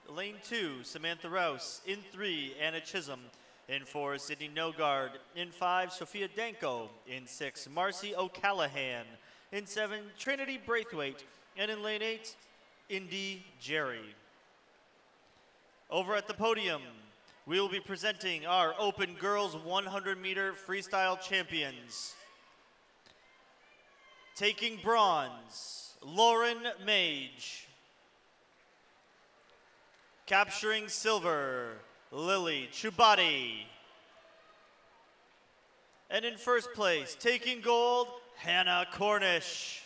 lane 2, Samantha Rouse. In 3, Anna Chisholm. In 4, Sydney Nogard. In 5, Sophia Danko. In 6, Marcy O'Callahan. In 7, Trinity Braithwaite. And in lane 8, Indy Jerry. Over at the podium, we will be presenting our Open Girls 100-meter freestyle champions. Taking bronze, Lauren Mage. Capturing silver, Lily Chubati. And in first place, taking gold, Hannah Cornish.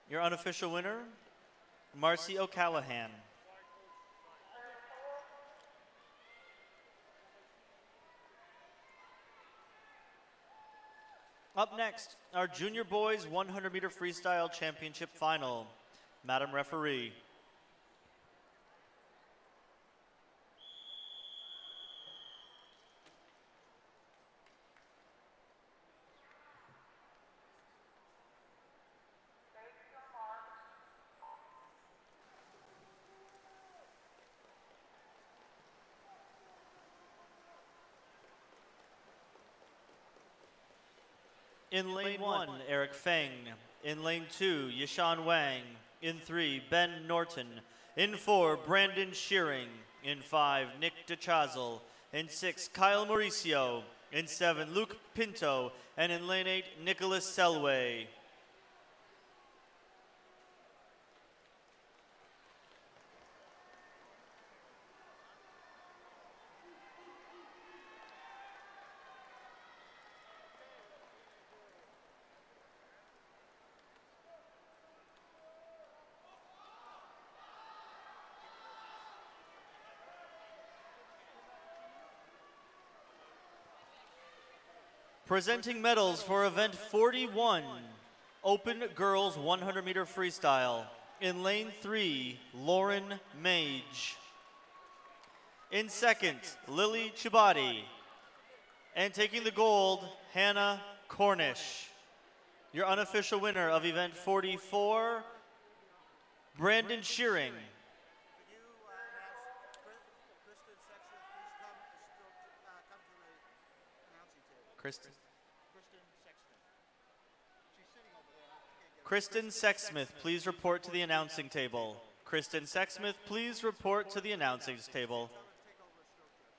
Your unofficial winner, Marcy O'Callahan. Up next, our junior boys 100-meter freestyle championship final. Madam Referee. In lane 1, Eric Feng. In lane 2, Yishan Wang. In 3, Ben Norton. In 4, Brandon Shearing. In 5, Nick DeChazel. In 6, Kyle Mauricio. In 7, Luke Pinto. And in lane 8, Nicholas Selway. Presenting medals for event 41, Open Girls 100-meter Freestyle. In lane 3, Lauren Mage. In second, Lily Chibati. And taking the gold, Hannah Cornish. Your unofficial winner of event 44, Brandon Shearing. Could you announce Kristen Sexton, please come to the announcing table. Kristen Sexton. She's sitting over there. I can't get her. Kristen Sexsmith, please report to the announcing table. Kristen Sexsmith, please report to the announcing table. Tell her to take over a stroke there.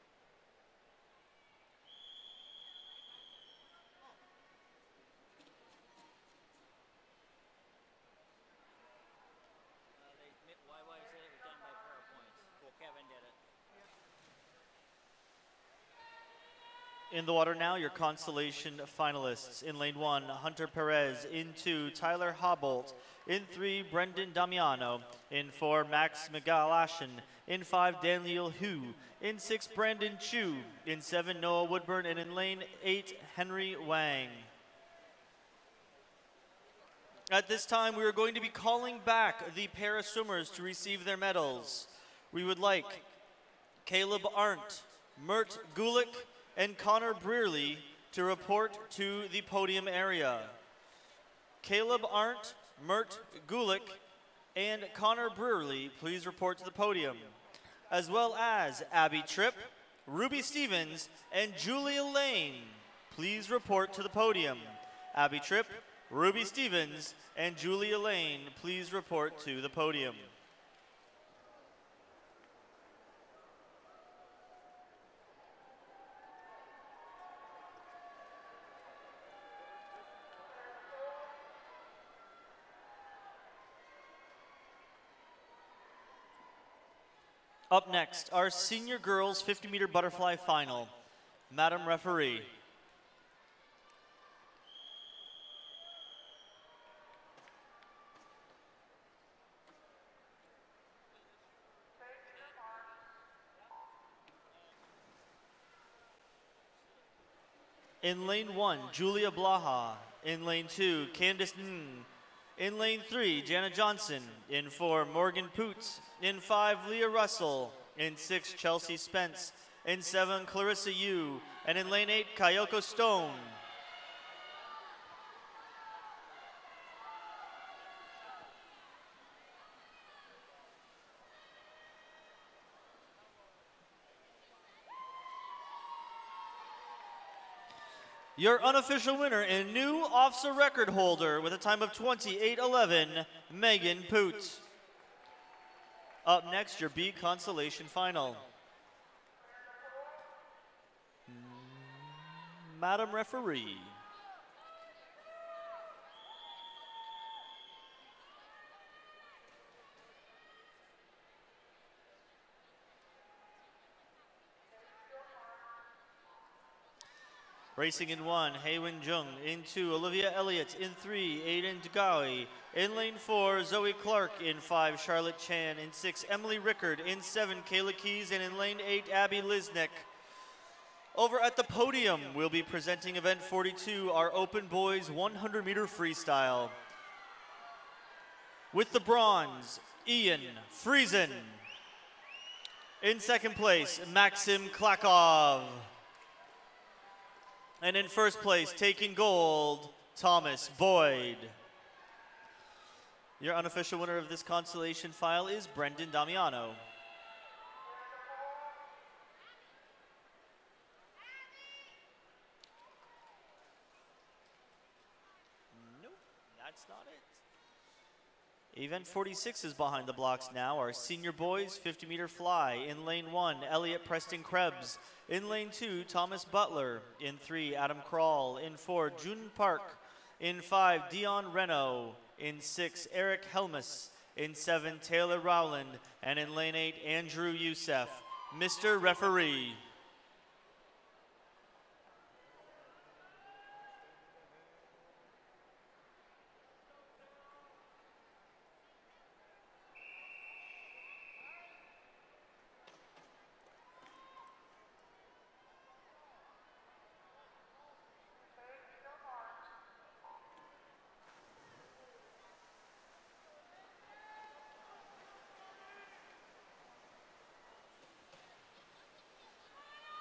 YY said it was done by PowerPoint. Well, Kevin did it. In the water now, your consolation finalists. In lane 1, Hunter Perez. In 2, Tyler Hobolt. In 3, Brendan Damiano. In 4, Max McGalashan. In 5, Daniel Hu. In 6, Brandon Chu. In 7, Noah Woodburn. And in lane 8, Henry Wang. At this time, we are going to be calling back the para swimmers to receive their medals. We would like Caleb Arndt, Mert Gulick, and Connor Brearley to report to the podium area. Caleb Arndt, Mert Gulick, and Connor Brearley, please report to the podium. As well as Abby Tripp, Ruby Stevens, and Julia Lane, please report to the podium. Abby Tripp, Ruby Stevens, and Julia Lane, please report to the podium. Up next, our senior girls 50-meter butterfly final. Madam Referee. In lane 1, Julia Blaha. In lane 2, Candice Ng. In lane 3, Jana Johnson. In 4, Morgan Poots. In 5, Leah Russell. In 6, Chelsea Spence. In 7, Clarissa Yu. And in lane 8, Kayoko Stone. Your unofficial winner and new OFSAA record holder with a time of 28:11, Megan Poot. Up next, your B consolation final. Madam Referee. Racing in 1, Haewin Jung. In 2, Olivia Elliott. In 3, Aiden Tagawi. In lane 4, Zoe Clark. In 5, Charlotte Chan. In 6, Emily Rickard. In 7, Kayla Keys. And in lane 8, Abby Lisnick. Over at the podium, we'll be presenting event 42, our Open Boys 100-meter freestyle. With the bronze, Ian Friesen. In second place, Maxim Klakov. And in first place, taking gold, Thomas Boyd. Your unofficial winner of this consolation file is Brendan Damiano. Nope, not that's not it. Event 46 is behind the blocks now. Our senior boys 50-meter fly. In lane 1, Elliot Preston Krebs. In lane 2, Thomas Butler. In 3, Adam Krall. In 4, June Park. In 5, Dion Reno. In 6, Eric Helmus. In 7, Taylor Rowland. And in lane 8, Andrew Youssef. Mr. Referee.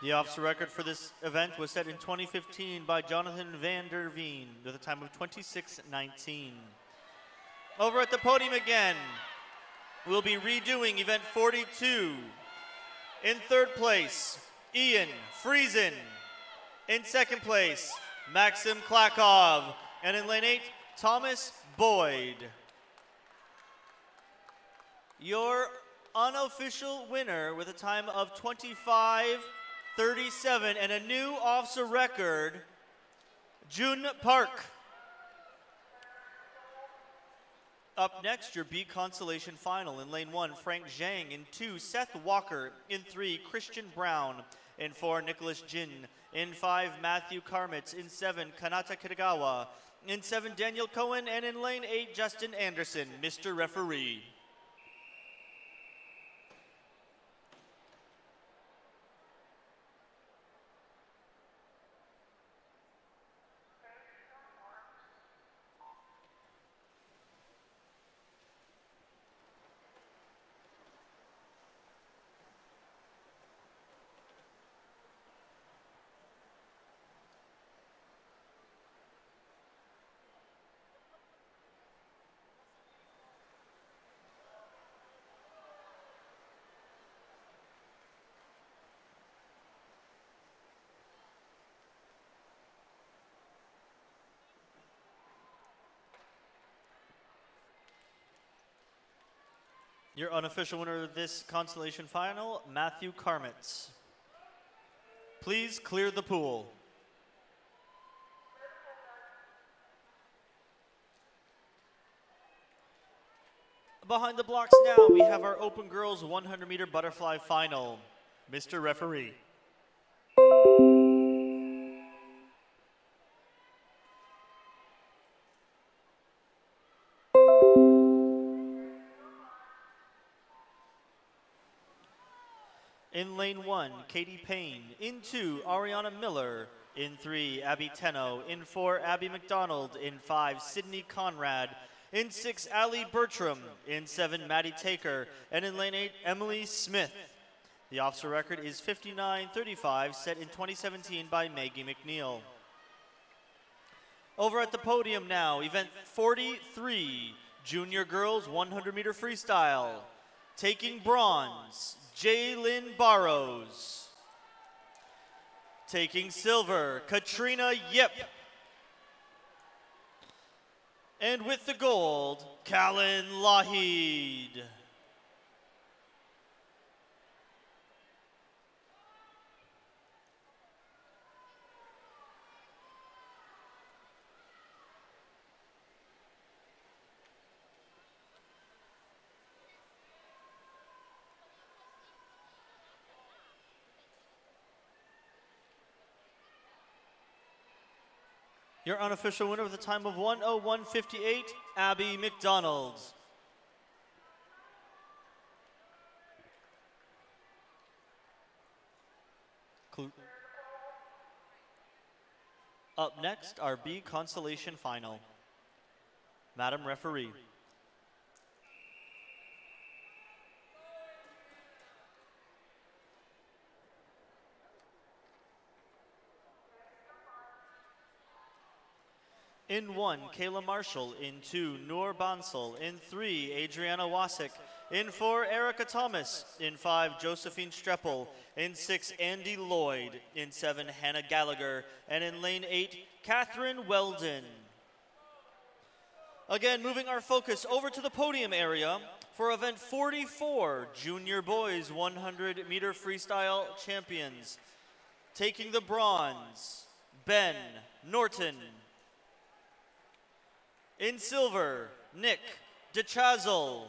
The officer record for this event was set in 2015 by Jonathan van der Veen with a time of 26:19. Over at the podium again, we'll be redoing event 42. In third place, Ian Friesen. In second place, Maxim Klakov. And in lane 8, Thomas Boyd. Your unofficial winner with a time of 25:37 and a new officer record, June Park. Up next, your B Consolation Final. In lane 1, Frank Zhang. In 2, Seth Walker. In 3, Christian Brown. In 4, Nicholas Jin. In 5, Matthew Karmitz. In 7, Kanata Kitagawa. In 7, Daniel Cohen. And in lane 8, Justin Anderson, Mr. Referee. Your unofficial winner of this consolation final, Matthew Karmitz. Please clear the pool. Behind the blocks now, we have our open girls 100-meter butterfly final. Mr. Referee. In lane 1, Katie Payne. In 2, Ariana Miller. In 3, Abby Tenno. In 4, Abby McDonald. In 5, Sydney Conrad. In 6, Allie Bertram. In 7, Maddie Taker. And in lane 8, Emily Smith. The officer record is 59:35, set in 2017 by Maggie McNeil. Over at the podium now, event 43, Junior Girls 100-meter freestyle. Taking bronze, Jaylyn Barrows. Taking silver, Katrina Yip. And with the gold, Callan Lahid. Your unofficial winner with a time of 1:01:58, Abby McDonald. Up next, our B Consolation Final. Madam Referee. In 1, Kayla Marshall. In 2, Noor Bansal. In 3, Adriana Wasik. In 4, Erica Thomas. In 5, Josephine Streppel. In 6, Andy Lloyd. In 7, Hannah Gallagher. And in lane 8, Catherine Weldon. Again, moving our focus over to the podium area for event 44, Junior Boys 100-meter freestyle champions. Taking the bronze, Ben Norton. In silver, Nick DeChazel.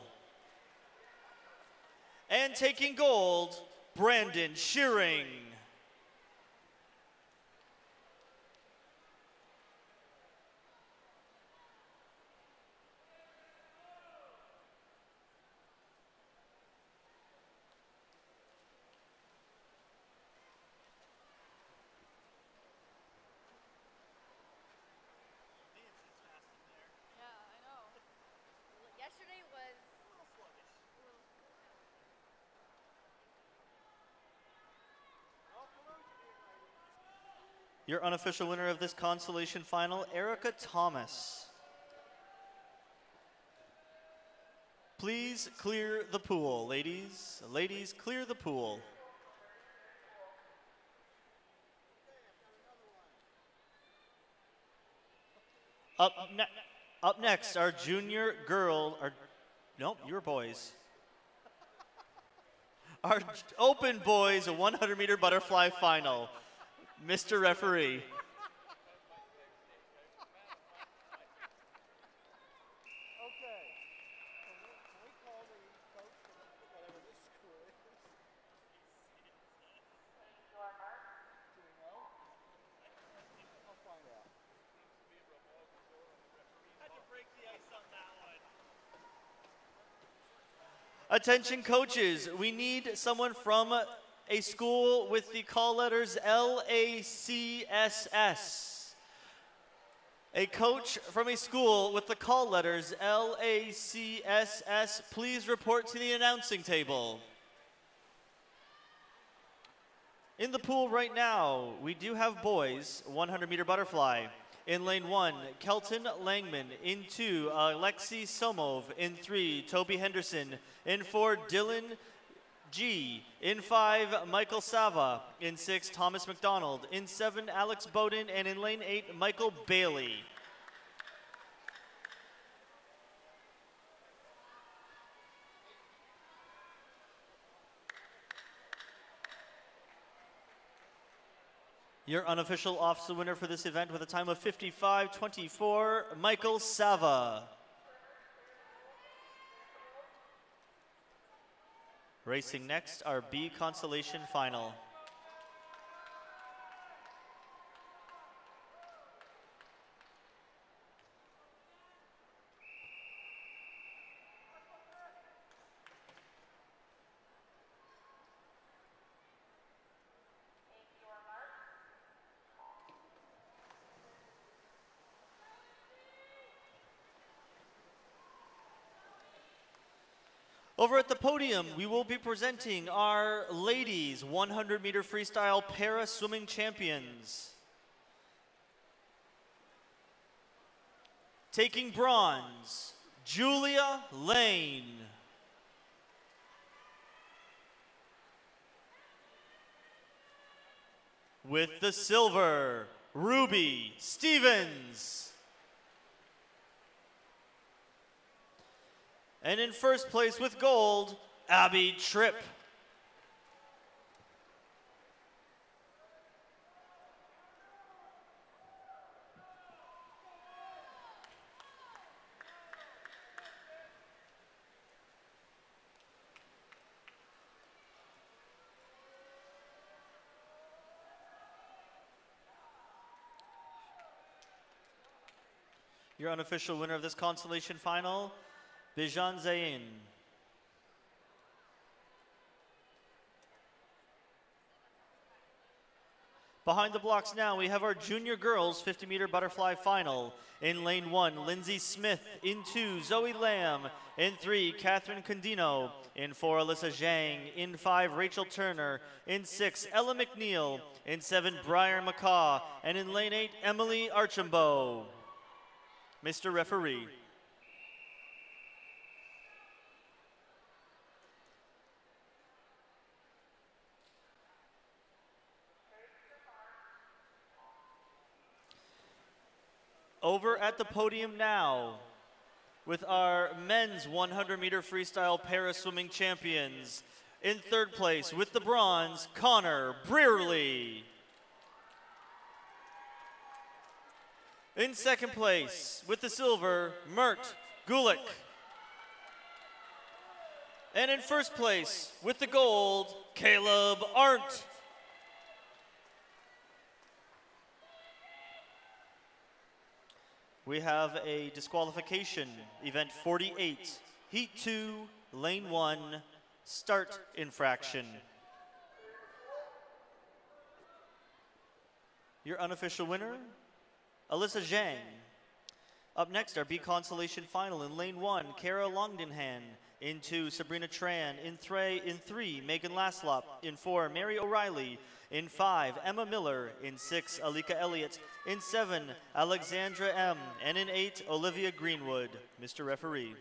And taking gold, Brandon Shearing. Yeah, I know. Yesterday was Your unofficial winner of this consolation final, Erica Thomas. Please clear the pool, ladies. Ladies, clear the pool. Up next, our junior girl, nope, your boys. Our open boys 100-meter butterfly final. Mr. Referee. Okay. Can we call the coach from whatever this school is? Do we know? I'll find out. Attention coaches, we need someone from a school with the call letters LACSS. A coach from a school with the call letters LACSS, please report to the announcing table. In the pool right now, we do have boys, 100-meter butterfly. In lane 1, Kelton Langman. In 2, Alexei Somov. In 3, Toby Henderson. In 4, Dylan G. In 5, Michael Sava. In 6, Thomas McDonald. In 7, Alex Bowden. And in lane 8, Michael Bailey. Your unofficial OFSAA winner for this event with a time of 55:24, Michael Sava. Racing next, our B consolation final. Over at the podium, we will be presenting our ladies 100-meter freestyle para swimming champions. Taking bronze, Julia Lane. With the silver, Ruby Stevens. And in first place with gold, Abby Tripp. Your unofficial winner of this consolation final, Bijan Zain. Behind the blocks now, we have our junior girls 50-meter butterfly final. In lane 1, Lindsay Smith. In 2, Zoe Lamb. In 3, Catherine Condino. In 4, Alyssa Zhang. In 5, Rachel Turner. In 6, Ella McNeil. In 7, Briar McCaw. And in lane 8, Emily Archambault. Mr. Referee. Over at the podium now, with our men's 100-meter freestyle para-swimming champions. In third place with the bronze, Connor Brearley. In second place with the silver, Mert Gulick. And in first place with the gold, Caleb Arndt. We have a disqualification, event 48, heat 2, lane 1, start infraction. Your unofficial winner, Alyssa Zhang. Up next, our B consolation final in lane 1, Kara Longdenhan. In 2, Sabrina Tran. In 3, Megan Laslop. In 4, Mary O'Reilly. In 5, Emma Miller. In 6, Alika Elliott. In 7, Alexandra M. And in 8, Olivia Greenwood. Mr. Referee.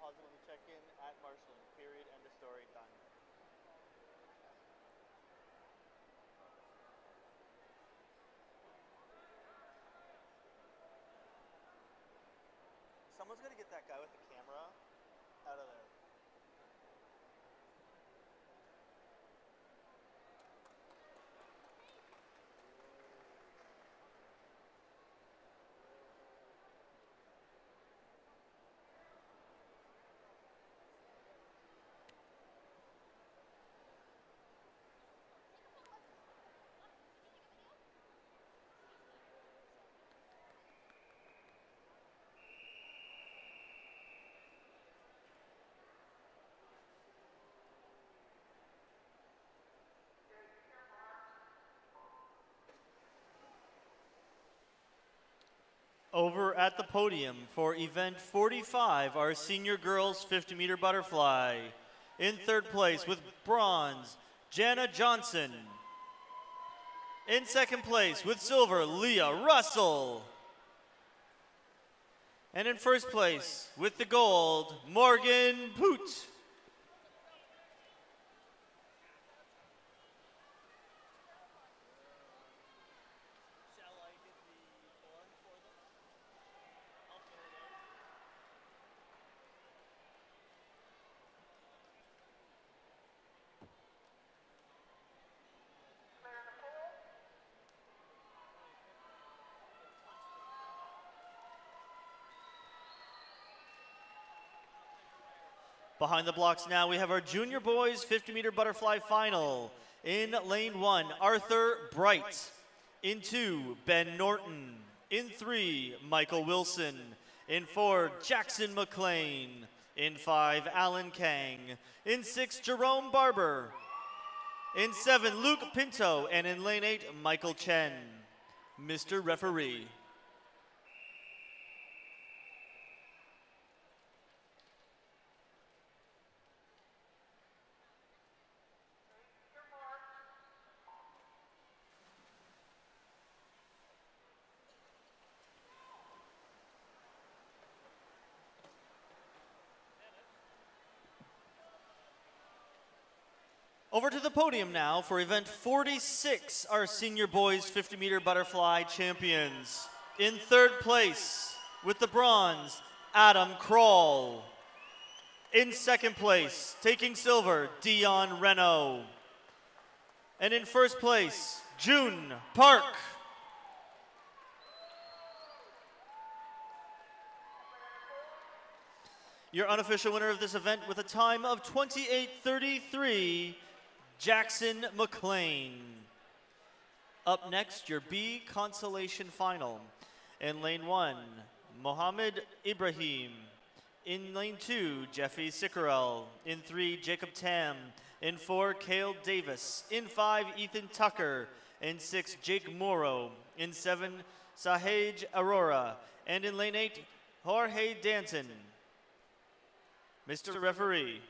Positively check in at marshalling. Period. End of story. Done. Someone's gonna get that guy with the camera out of there. Over at the podium for event 45, our senior girls 50-meter butterfly. In third place with bronze, Jana Johnson. In second place with silver, Leah Russell. And in first place with the gold, Morgan Poot. Behind the blocks now, we have our junior boys 50-meter butterfly final. In lane 1, Arthur Bright. In 2, Ben Norton. In 3, Michael Wilson. In 4, Jackson McLean. In 5, Alan Kang. In 6, Jerome Barber. In 7, Luke Pinto. And in lane 8, Michael Chen. Mr. Referee. Over to the podium now for event 46, our senior boys 50-meter butterfly champions. In third place with the bronze, Adam Kroll. In second place, taking silver, Dion Reno. And in first place, June Park. Your unofficial winner of this event with a time of 28:33, Jackson McLean. Up next, your B consolation final. In lane 1, Mohammed Ibrahim. In lane 2, Jeffy Sickerell. In 3, Jacob Tam. In 4, Cale Davis. In 5, Ethan Tucker. In 6, Jake Morrow. In 7, Sahaj Aurora. And in lane 8, Jorge Danton. Mr. Referee.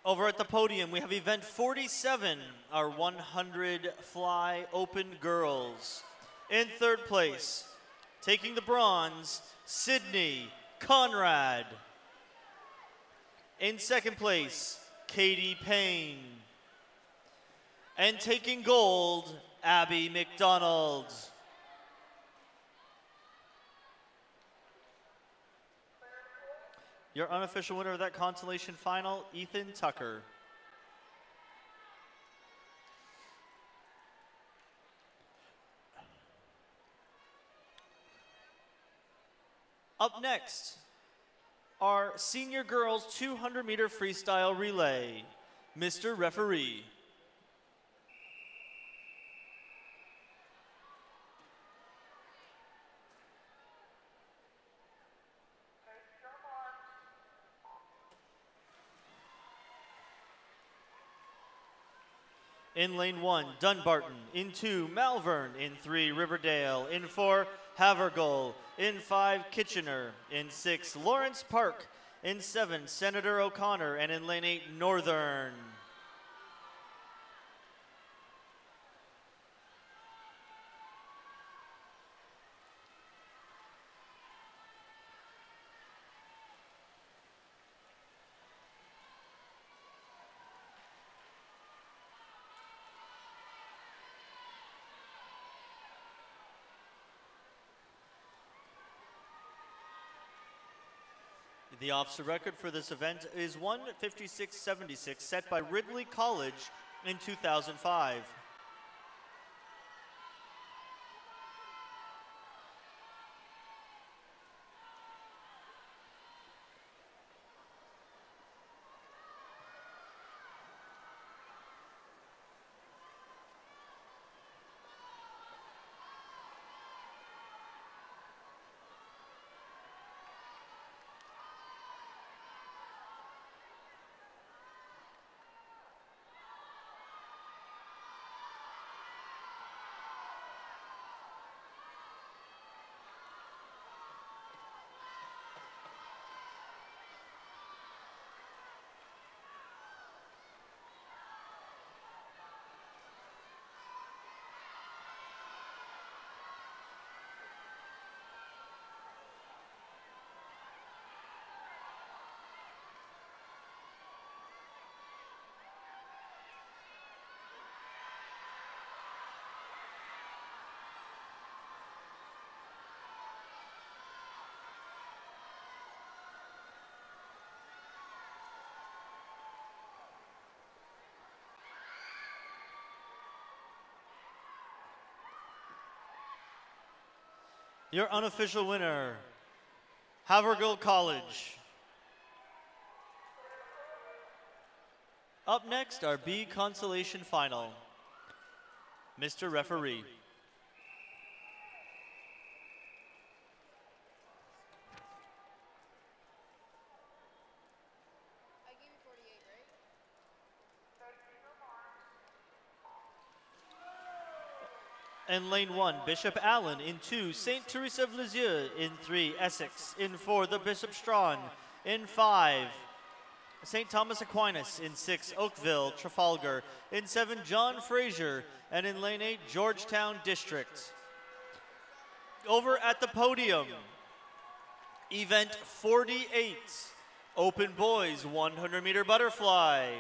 Over at the podium, we have event 47, our 100 fly open girls. In third place, taking the bronze, Sydney Conrad. In second place, Katie Payne. And taking gold, Abby McDonald. Your unofficial winner of that consolation final, Ethan Tucker. Up next, our senior girls 200-meter freestyle relay. Mr. Referee. In lane 1, Dunbarton. In 2, Malvern. In 3, Riverdale. In 4, Havergal. In 5, Kitchener. In 6, Lawrence Park. In 7, Senator O'Connor. And in lane 8, Northern. The officer record for this event is 1:56.76, set by Ridley College in 2005. Your unofficial winner, Havergal College. Up next, our B consolation final. Mr. Referee. I gave you 48, right? In lane 1, Bishop Allen. In 2, St. Teresa of Lisieux. In 3, Essex. In 4, the Bishop Strawn. In 5, St. Thomas Aquinas. In 6, Oakville, Trafalgar. In 7, John Fraser. And in lane 8, Georgetown District. Over at the podium, event 48, Open Boys 100-meter butterfly.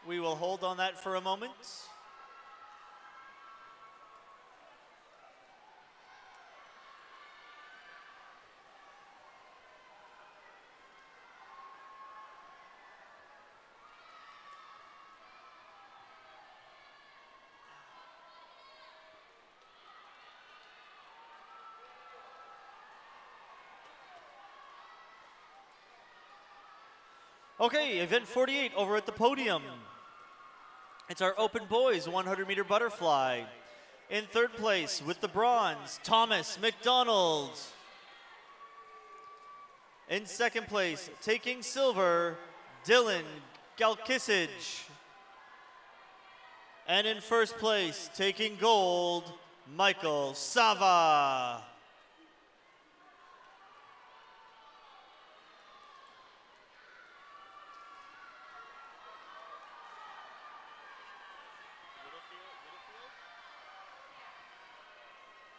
We will hold on that for a moment. Okay, event 48 over at the podium. It's our Open Boys 100-meter butterfly. In 3rd place with the bronze, Thomas McDonald. In 2nd place, taking silver, Dylan Galkisage. And in 1st place, taking gold, Michael Sava.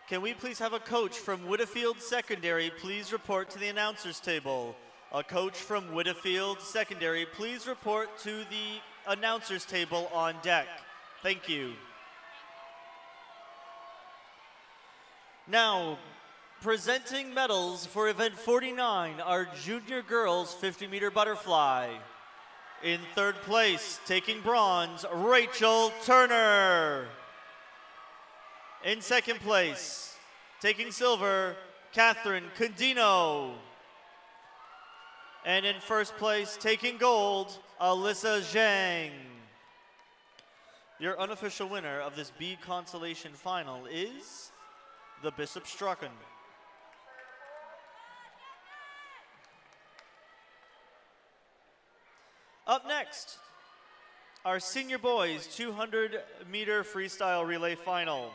Can we please have a coach from Whitfield Secondary please report to the announcers table? A coach from Whitfield Secondary please report to the announcers table on deck. Thank you. Now, presenting medals for event 49, our junior girls 50-meter butterfly. In 3rd place, taking bronze, Rachel Turner. In 2nd place, taking silver, Catherine Condino. And in 1st place, taking gold, Alyssa Zhang. Your unofficial winner of this B Consolation Final is the Bishop Strachan. Up next, our senior boys 200-meter freestyle relay final.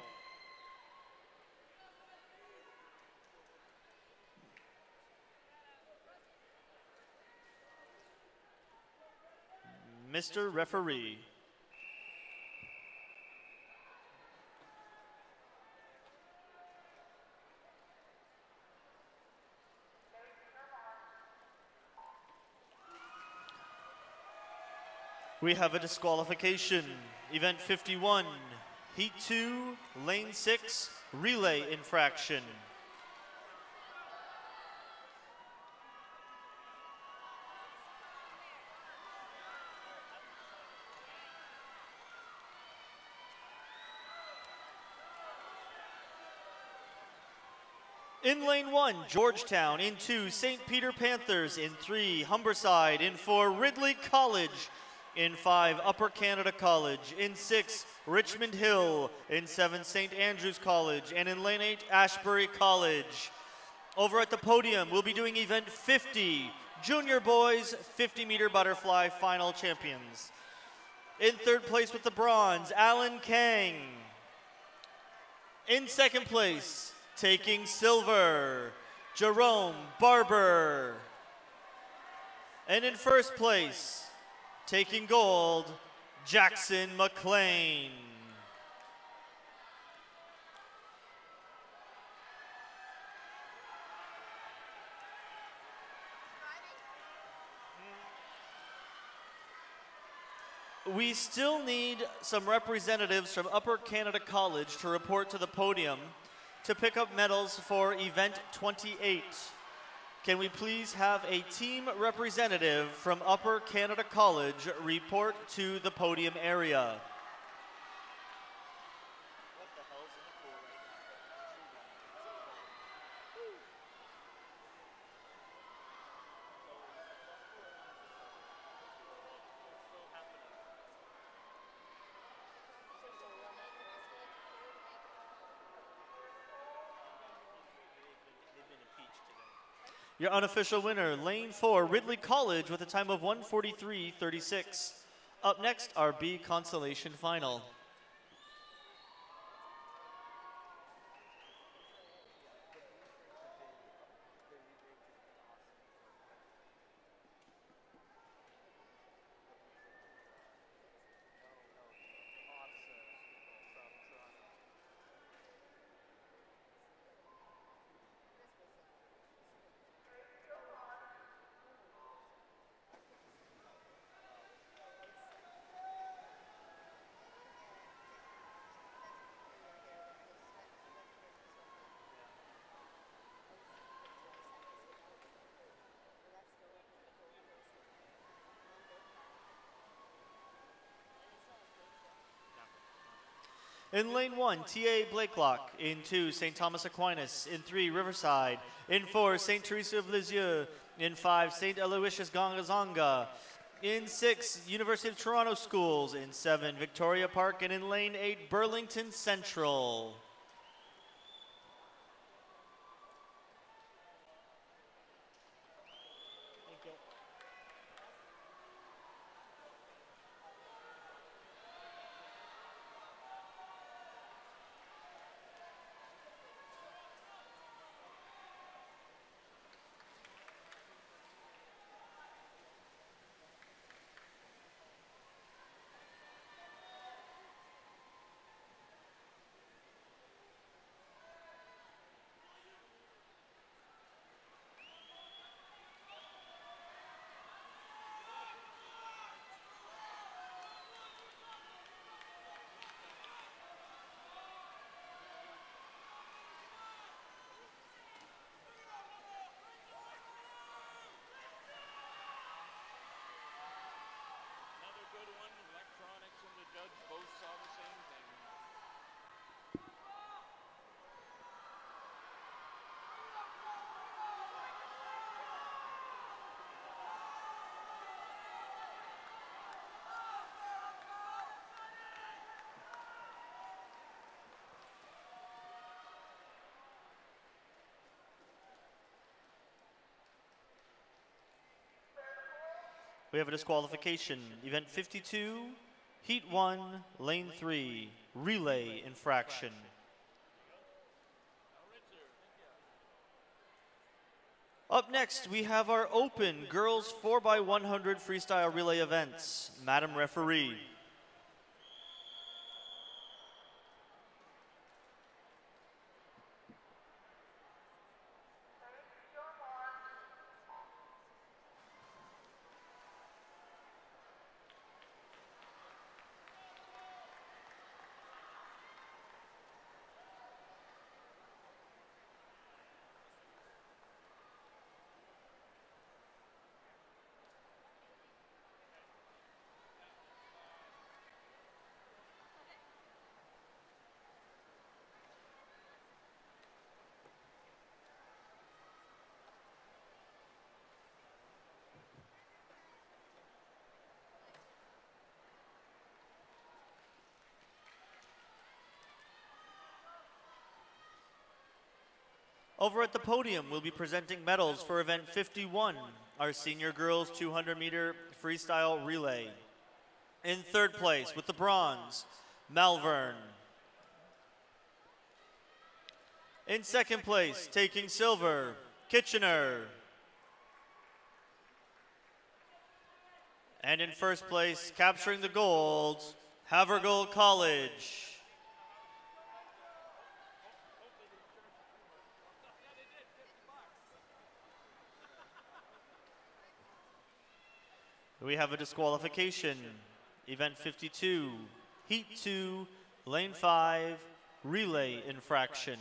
Mr. Referee. We have a disqualification. Event 51, Heat 2, Lane 6, relay infraction. In lane 1, Georgetown. In 2, St. Peter Panthers. In 3, Humberside. In 4, Ridley College. In 5, Upper Canada College. In 6, Richmond Hill. In 7, St. Andrews College. And in lane 8, Ashbury College. Over at the podium, we'll be doing event 50, Junior Boys 50-meter butterfly final champions. In 3rd place with the bronze, Alan Kang. In 2nd place, taking silver, Jerome Barber. And in 1st place, taking gold, Jackson McLean. We still need some representatives from Upper Canada College to report to the podium to pick up medals for event 28. Can we please have a team representative from Upper Canada College report to the podium area? Your unofficial winner, lane 4, Ridley College with a time of 1:43.36. Up next, our B Consolation Final. In lane 1, T.A. Blakelock. In 2, St. Thomas Aquinas. In 3, Riverside. In 4, St. Teresa of Lisieux. In 5, St. Aloysius Gonzaga. In 6, University of Toronto Schools. In 7, Victoria Park. And in lane 8, Burlington Central. Another good one. Electronics and the judge both saw the same thing. We have a disqualification. Event 52, Heat 1, Lane 3, Relay Infraction. Up next, we have our open girls 4x100 freestyle relay events. Madam Referee. Over at the podium, we'll be presenting medals for event 51, our senior girls 200-meter freestyle relay. In third place with the bronze, Malvern. In second place, taking silver, Kitchener. And in first place, capturing the gold, Havergal College. We have a disqualification. Event 52, Heat 2, Lane 5, Relay Infraction.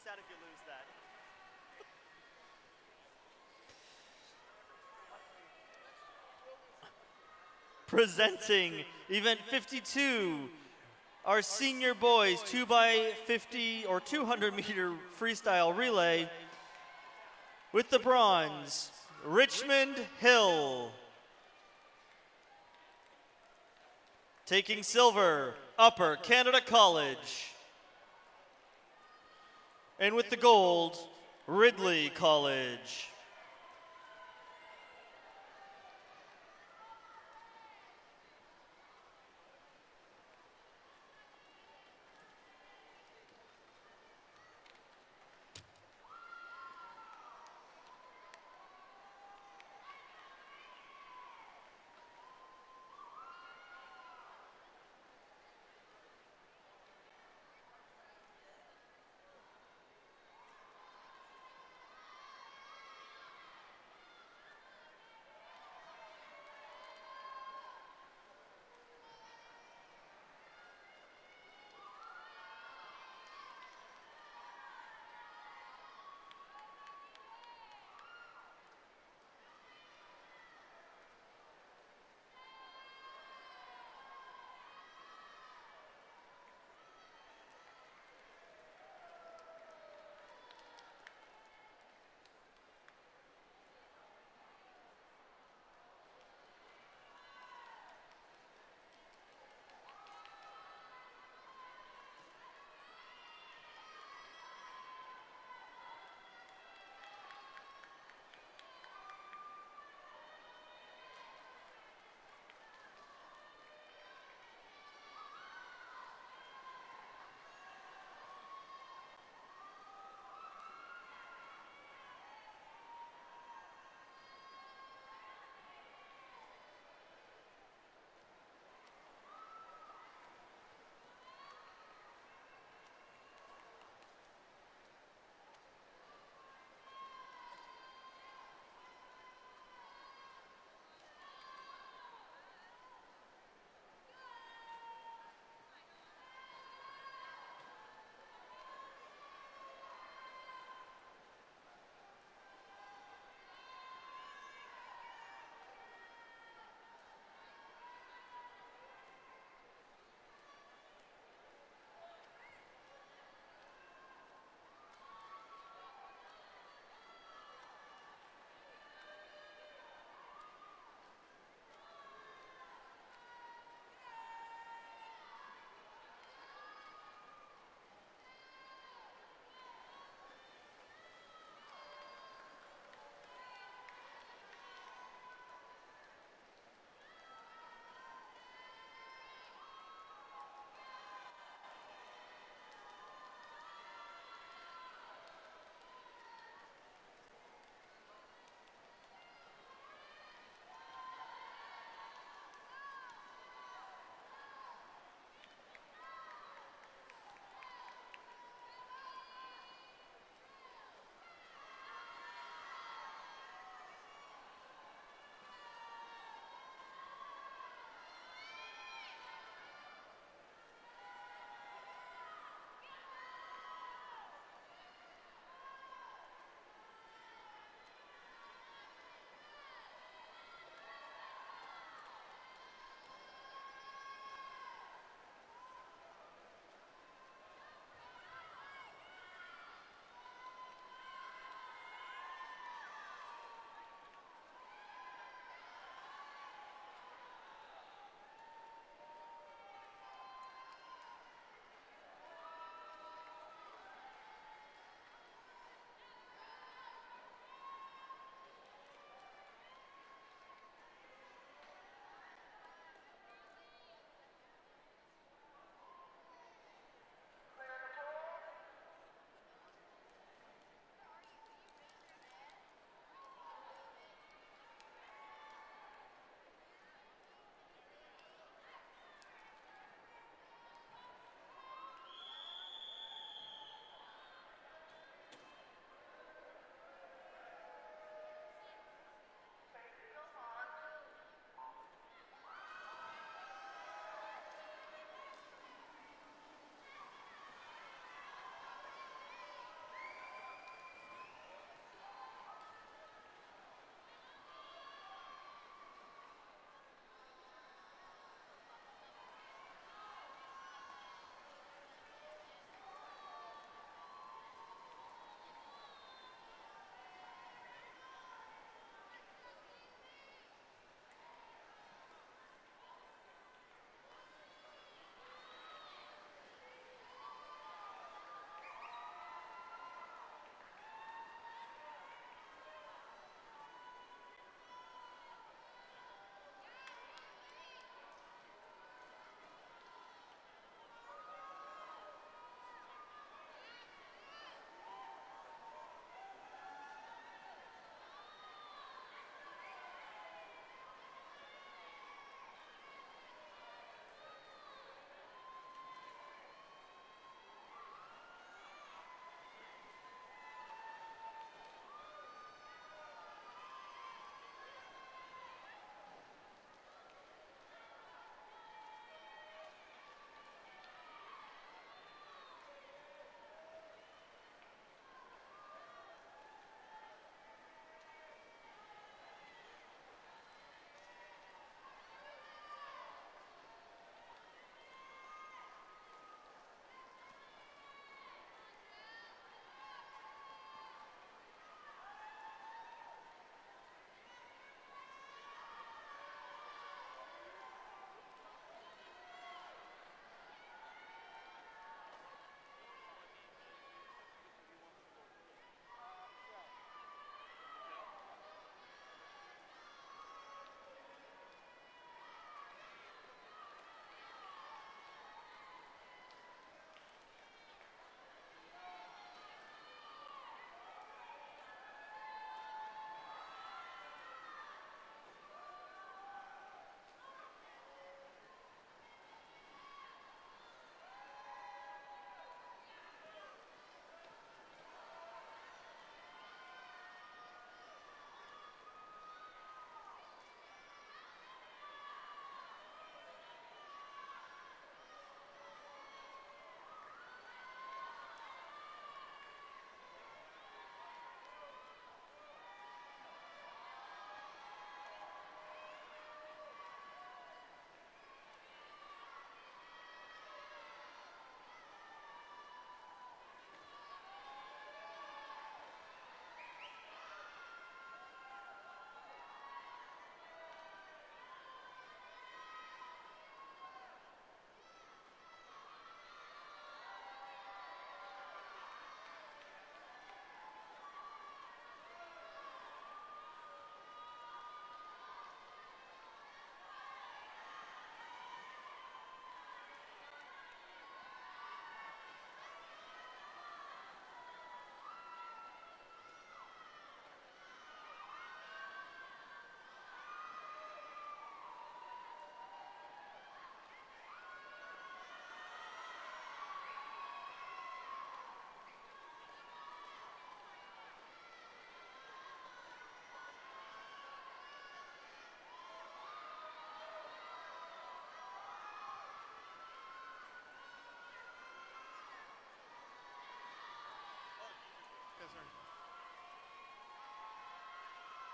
sad if you lose that. Presenting event 52, our senior boys 2x50 or 200 meter freestyle relay with the bronze, Richmond Hill. Taking silver, Upper Canada College. And with the gold, Ridley College.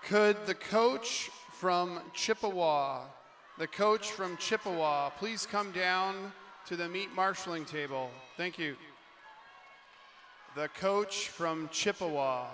Could the coach from Chippewa, please come down to the meet marshaling table? Thank you. The coach from Chippewa.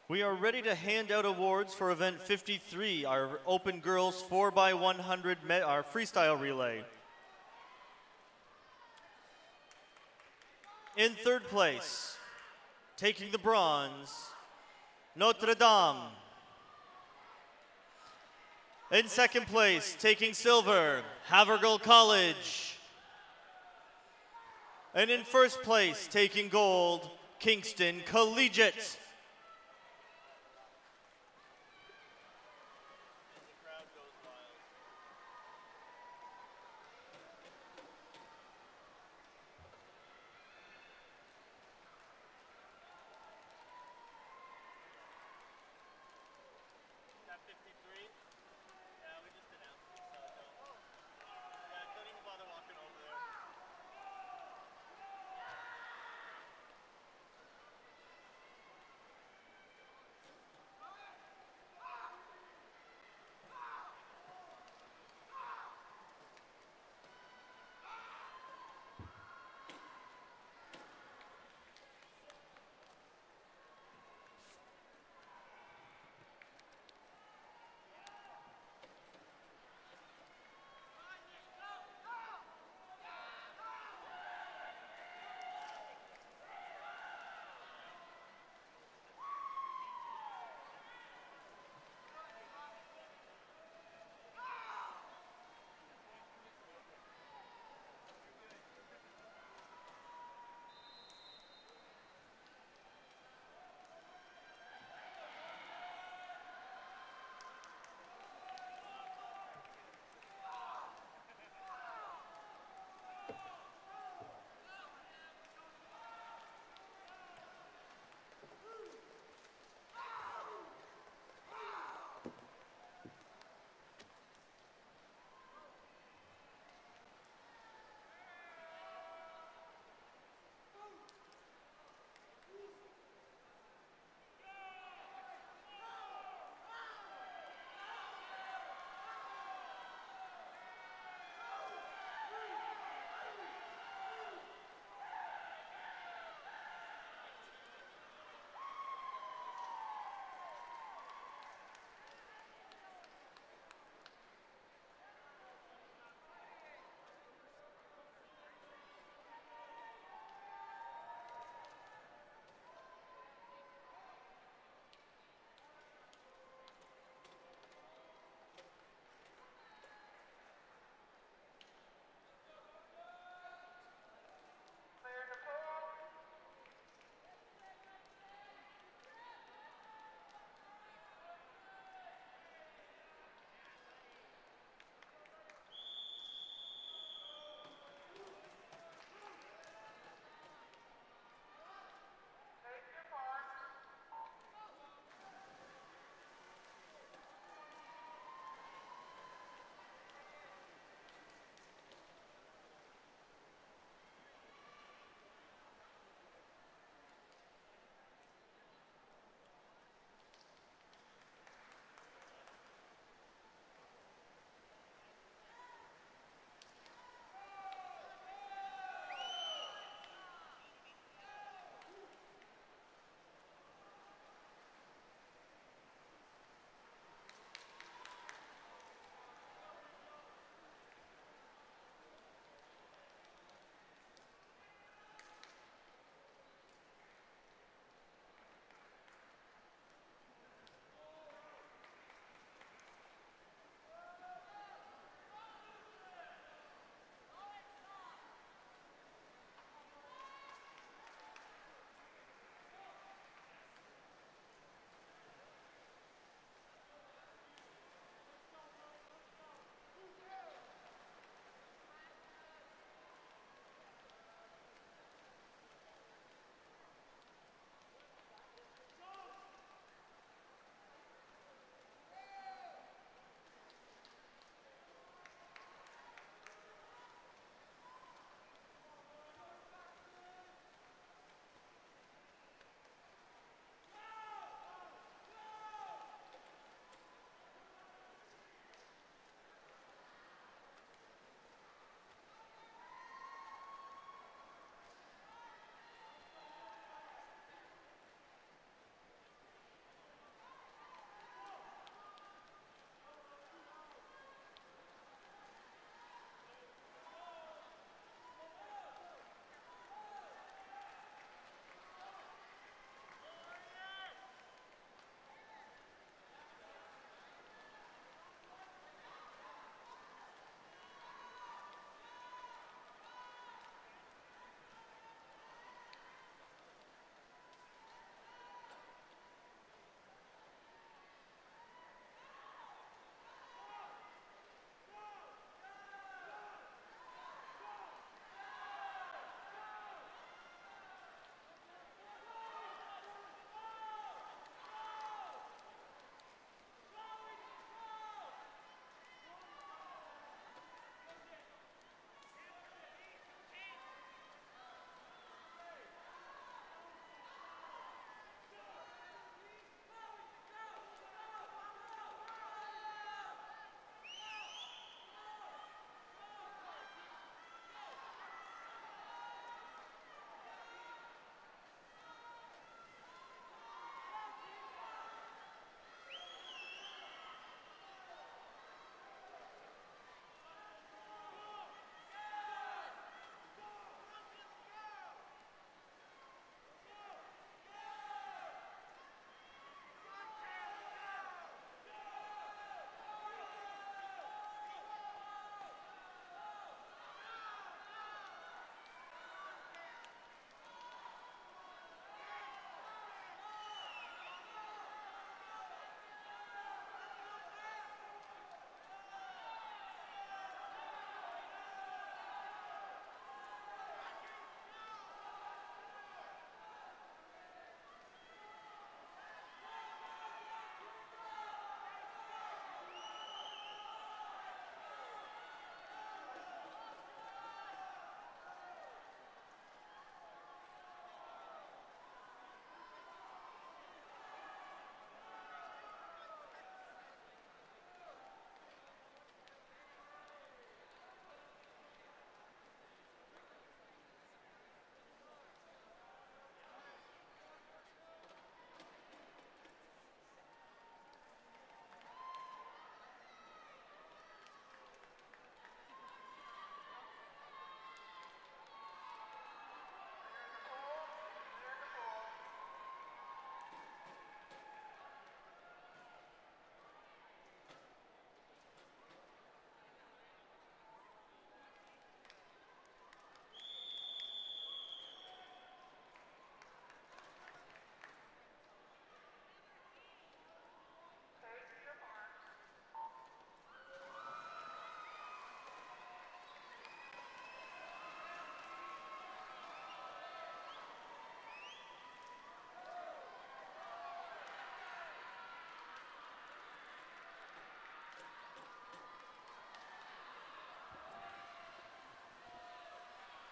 We are ready to hand out awards for event 53, our open girls 4x100 our freestyle relay. In third place, taking the bronze, Notre Dame. In second place, taking silver, Havergal College. And in first place, taking gold, Kingston Collegiate.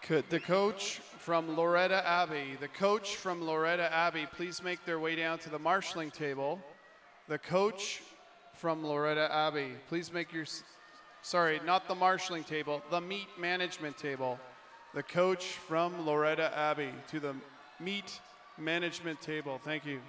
Could the coach from Loretta Abbey, please make their way down to the marshalling table. The coach from Loretta Abbey, please make your, sorry, not the marshalling table, the meet management table. The coach from Loretta Abbey to the meet management table. Thank you.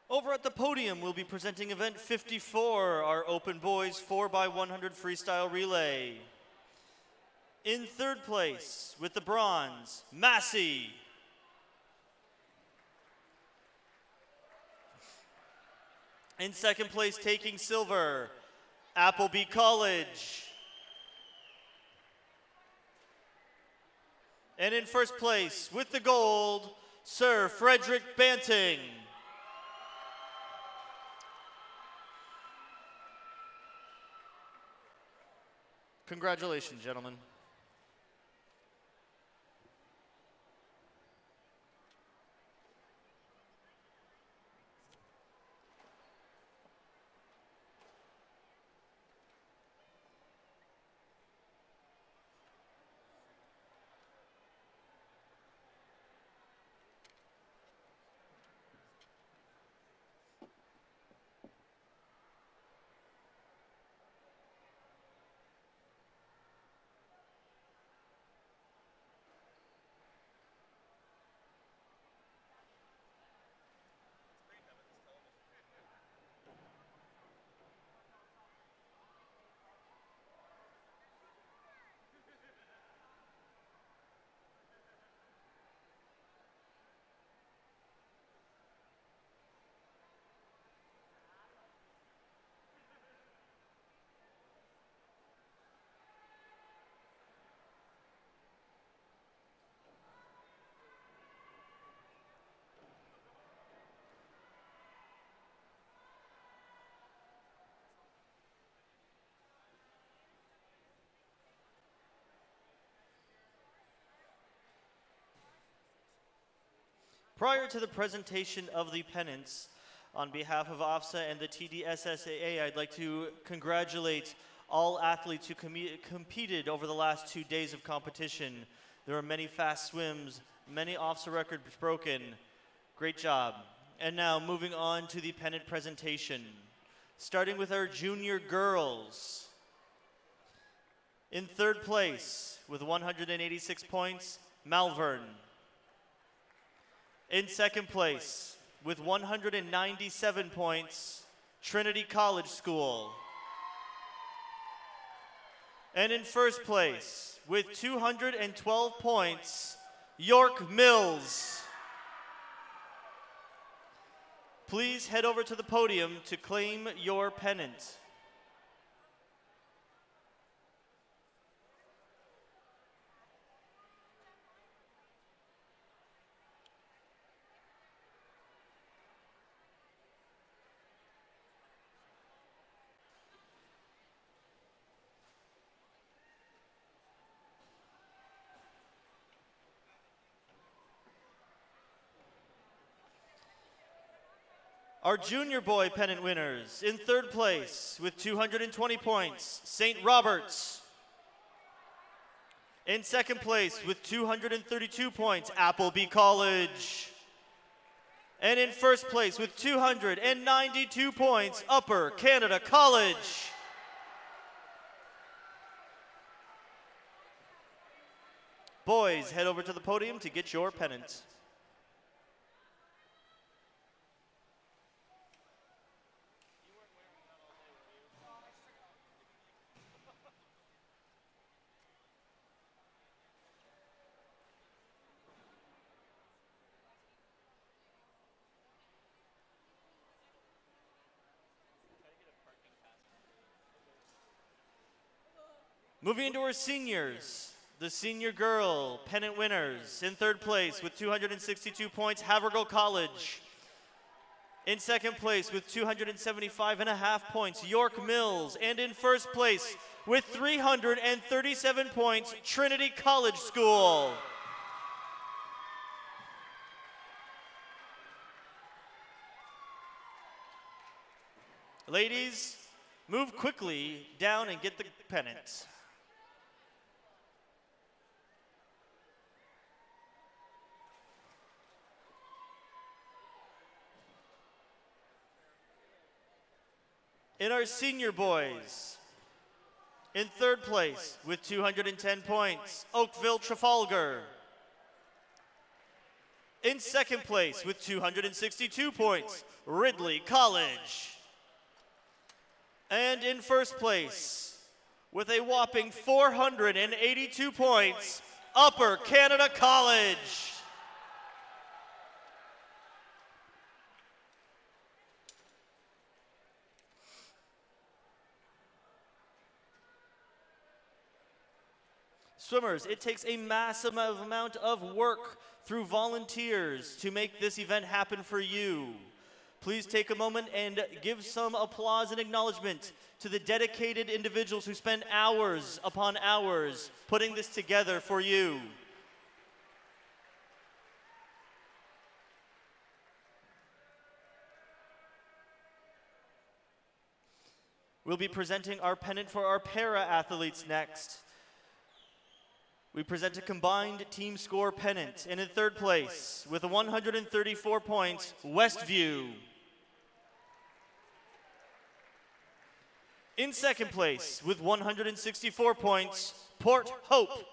Over at the podium, we'll be presenting event 54, our open boys 4x100 freestyle relay. In third place with the bronze, Massey. In second place, taking silver, Appleby College. And in first place with the gold, Sir Frederick Banting. Congratulations, gentlemen. Prior to the presentation of the pennants, on behalf of OFSAA and the TDSSAA, I'd like to congratulate all athletes who competed over the last 2 days of competition. There were many fast swims, many OFSAA records broken. Great job. And now moving on to the pennant presentation. Starting with our junior girls. In third place with 186 points, Malvern. In second place, with 197 points, Trinity College School. And in first place, with 212 points, York Mills. Please head over to the podium to claim your pennant. Our junior boy pennant winners, in third place with 220 points, St. Roberts. In second place with 232 points, Appleby College. And in first place with 292 points, Upper Canada College. Boys, head over to the podium to get your pennant. Moving into our seniors, the senior girl pennant winners. In third place with 262 points, Havergal College. In second place with 275.5 points, York Mills. And in first place with 337 points, Trinity College School. Ladies, move quickly down and get the pennants. In our senior boys, in third place with 210 points, Oakville Trafalgar. In second place with 262 points, Ridley College. And in first place with a whopping 482 points, Upper Canada College. Swimmers, it takes a massive amount of work through volunteers to make this event happen for you. Please take a moment and give some applause and acknowledgement to the dedicated individuals who spend hours upon hours putting this together for you. We'll be presenting our pennant for our para-athletes next. We present a combined team score pennant, and in third place, with 134 points, Westview. In second place, with 164 points, Port Hope.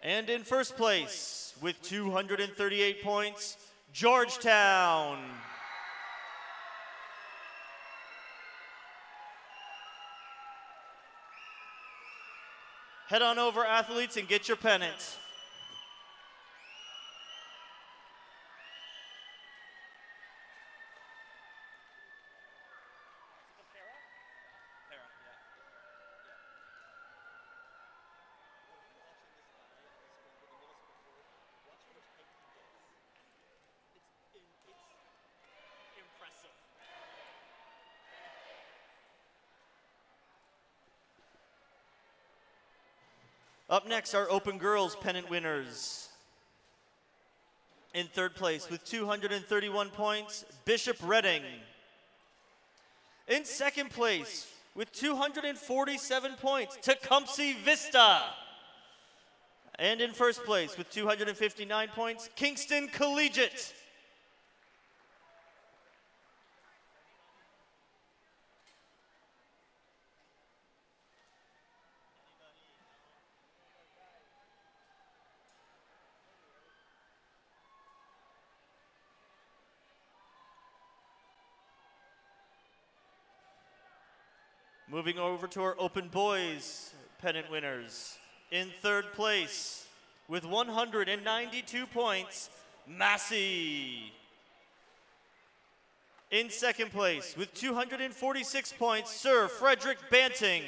And in first place, with 238 points, Georgetown. Head on over, athletes, and get your pennant. Up next, our Open Girls pennant winners. In third place with 231 points, Bishop Redding. In second place with 247 points, Tecumseh Vista. And in first place with 259 points, Kingston Collegiate. Moving over to our Open Boys pennant winners. In third place, with 192 points, Massey. In second place, with 246 points, Sir Frederick Banting.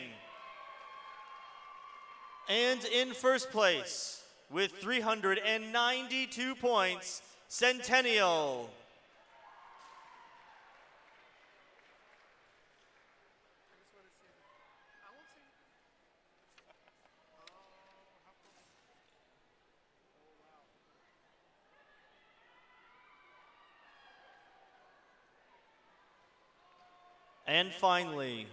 And in first place, with 392 points, Centennial. And finally,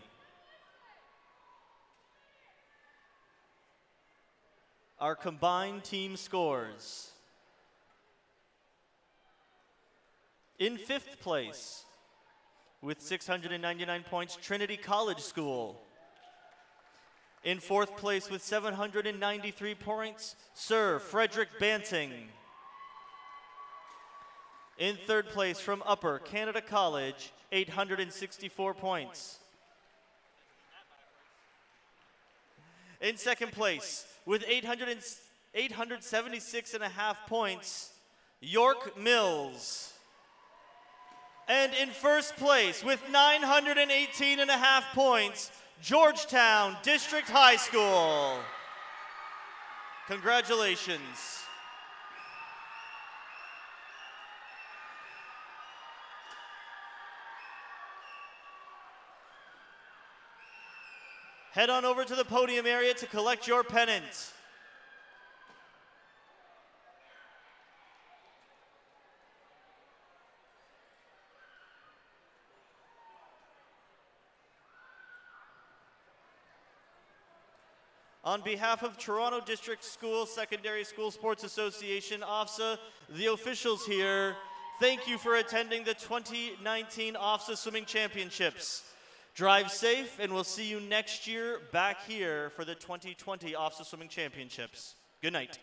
our combined team scores. In fifth place, with 699 points, Trinity College School. In fourth place with 793 points, Sir Frederick Banting. In third place from Upper Canada College, 864 points. In second place, with 876.5 points, York Mills. And in first place, with 918.5 points, Georgetown District High School. Congratulations. Head on over to the podium area to collect your pennant. On behalf of Toronto District School Secondary School Sports Association, OFSAA, the officials here, thank you for attending the 2019 OFSAA Swimming Championships. Drive safe, and we'll see you next year back here for the 2020 OFSAA Swimming Championships. Good Good night.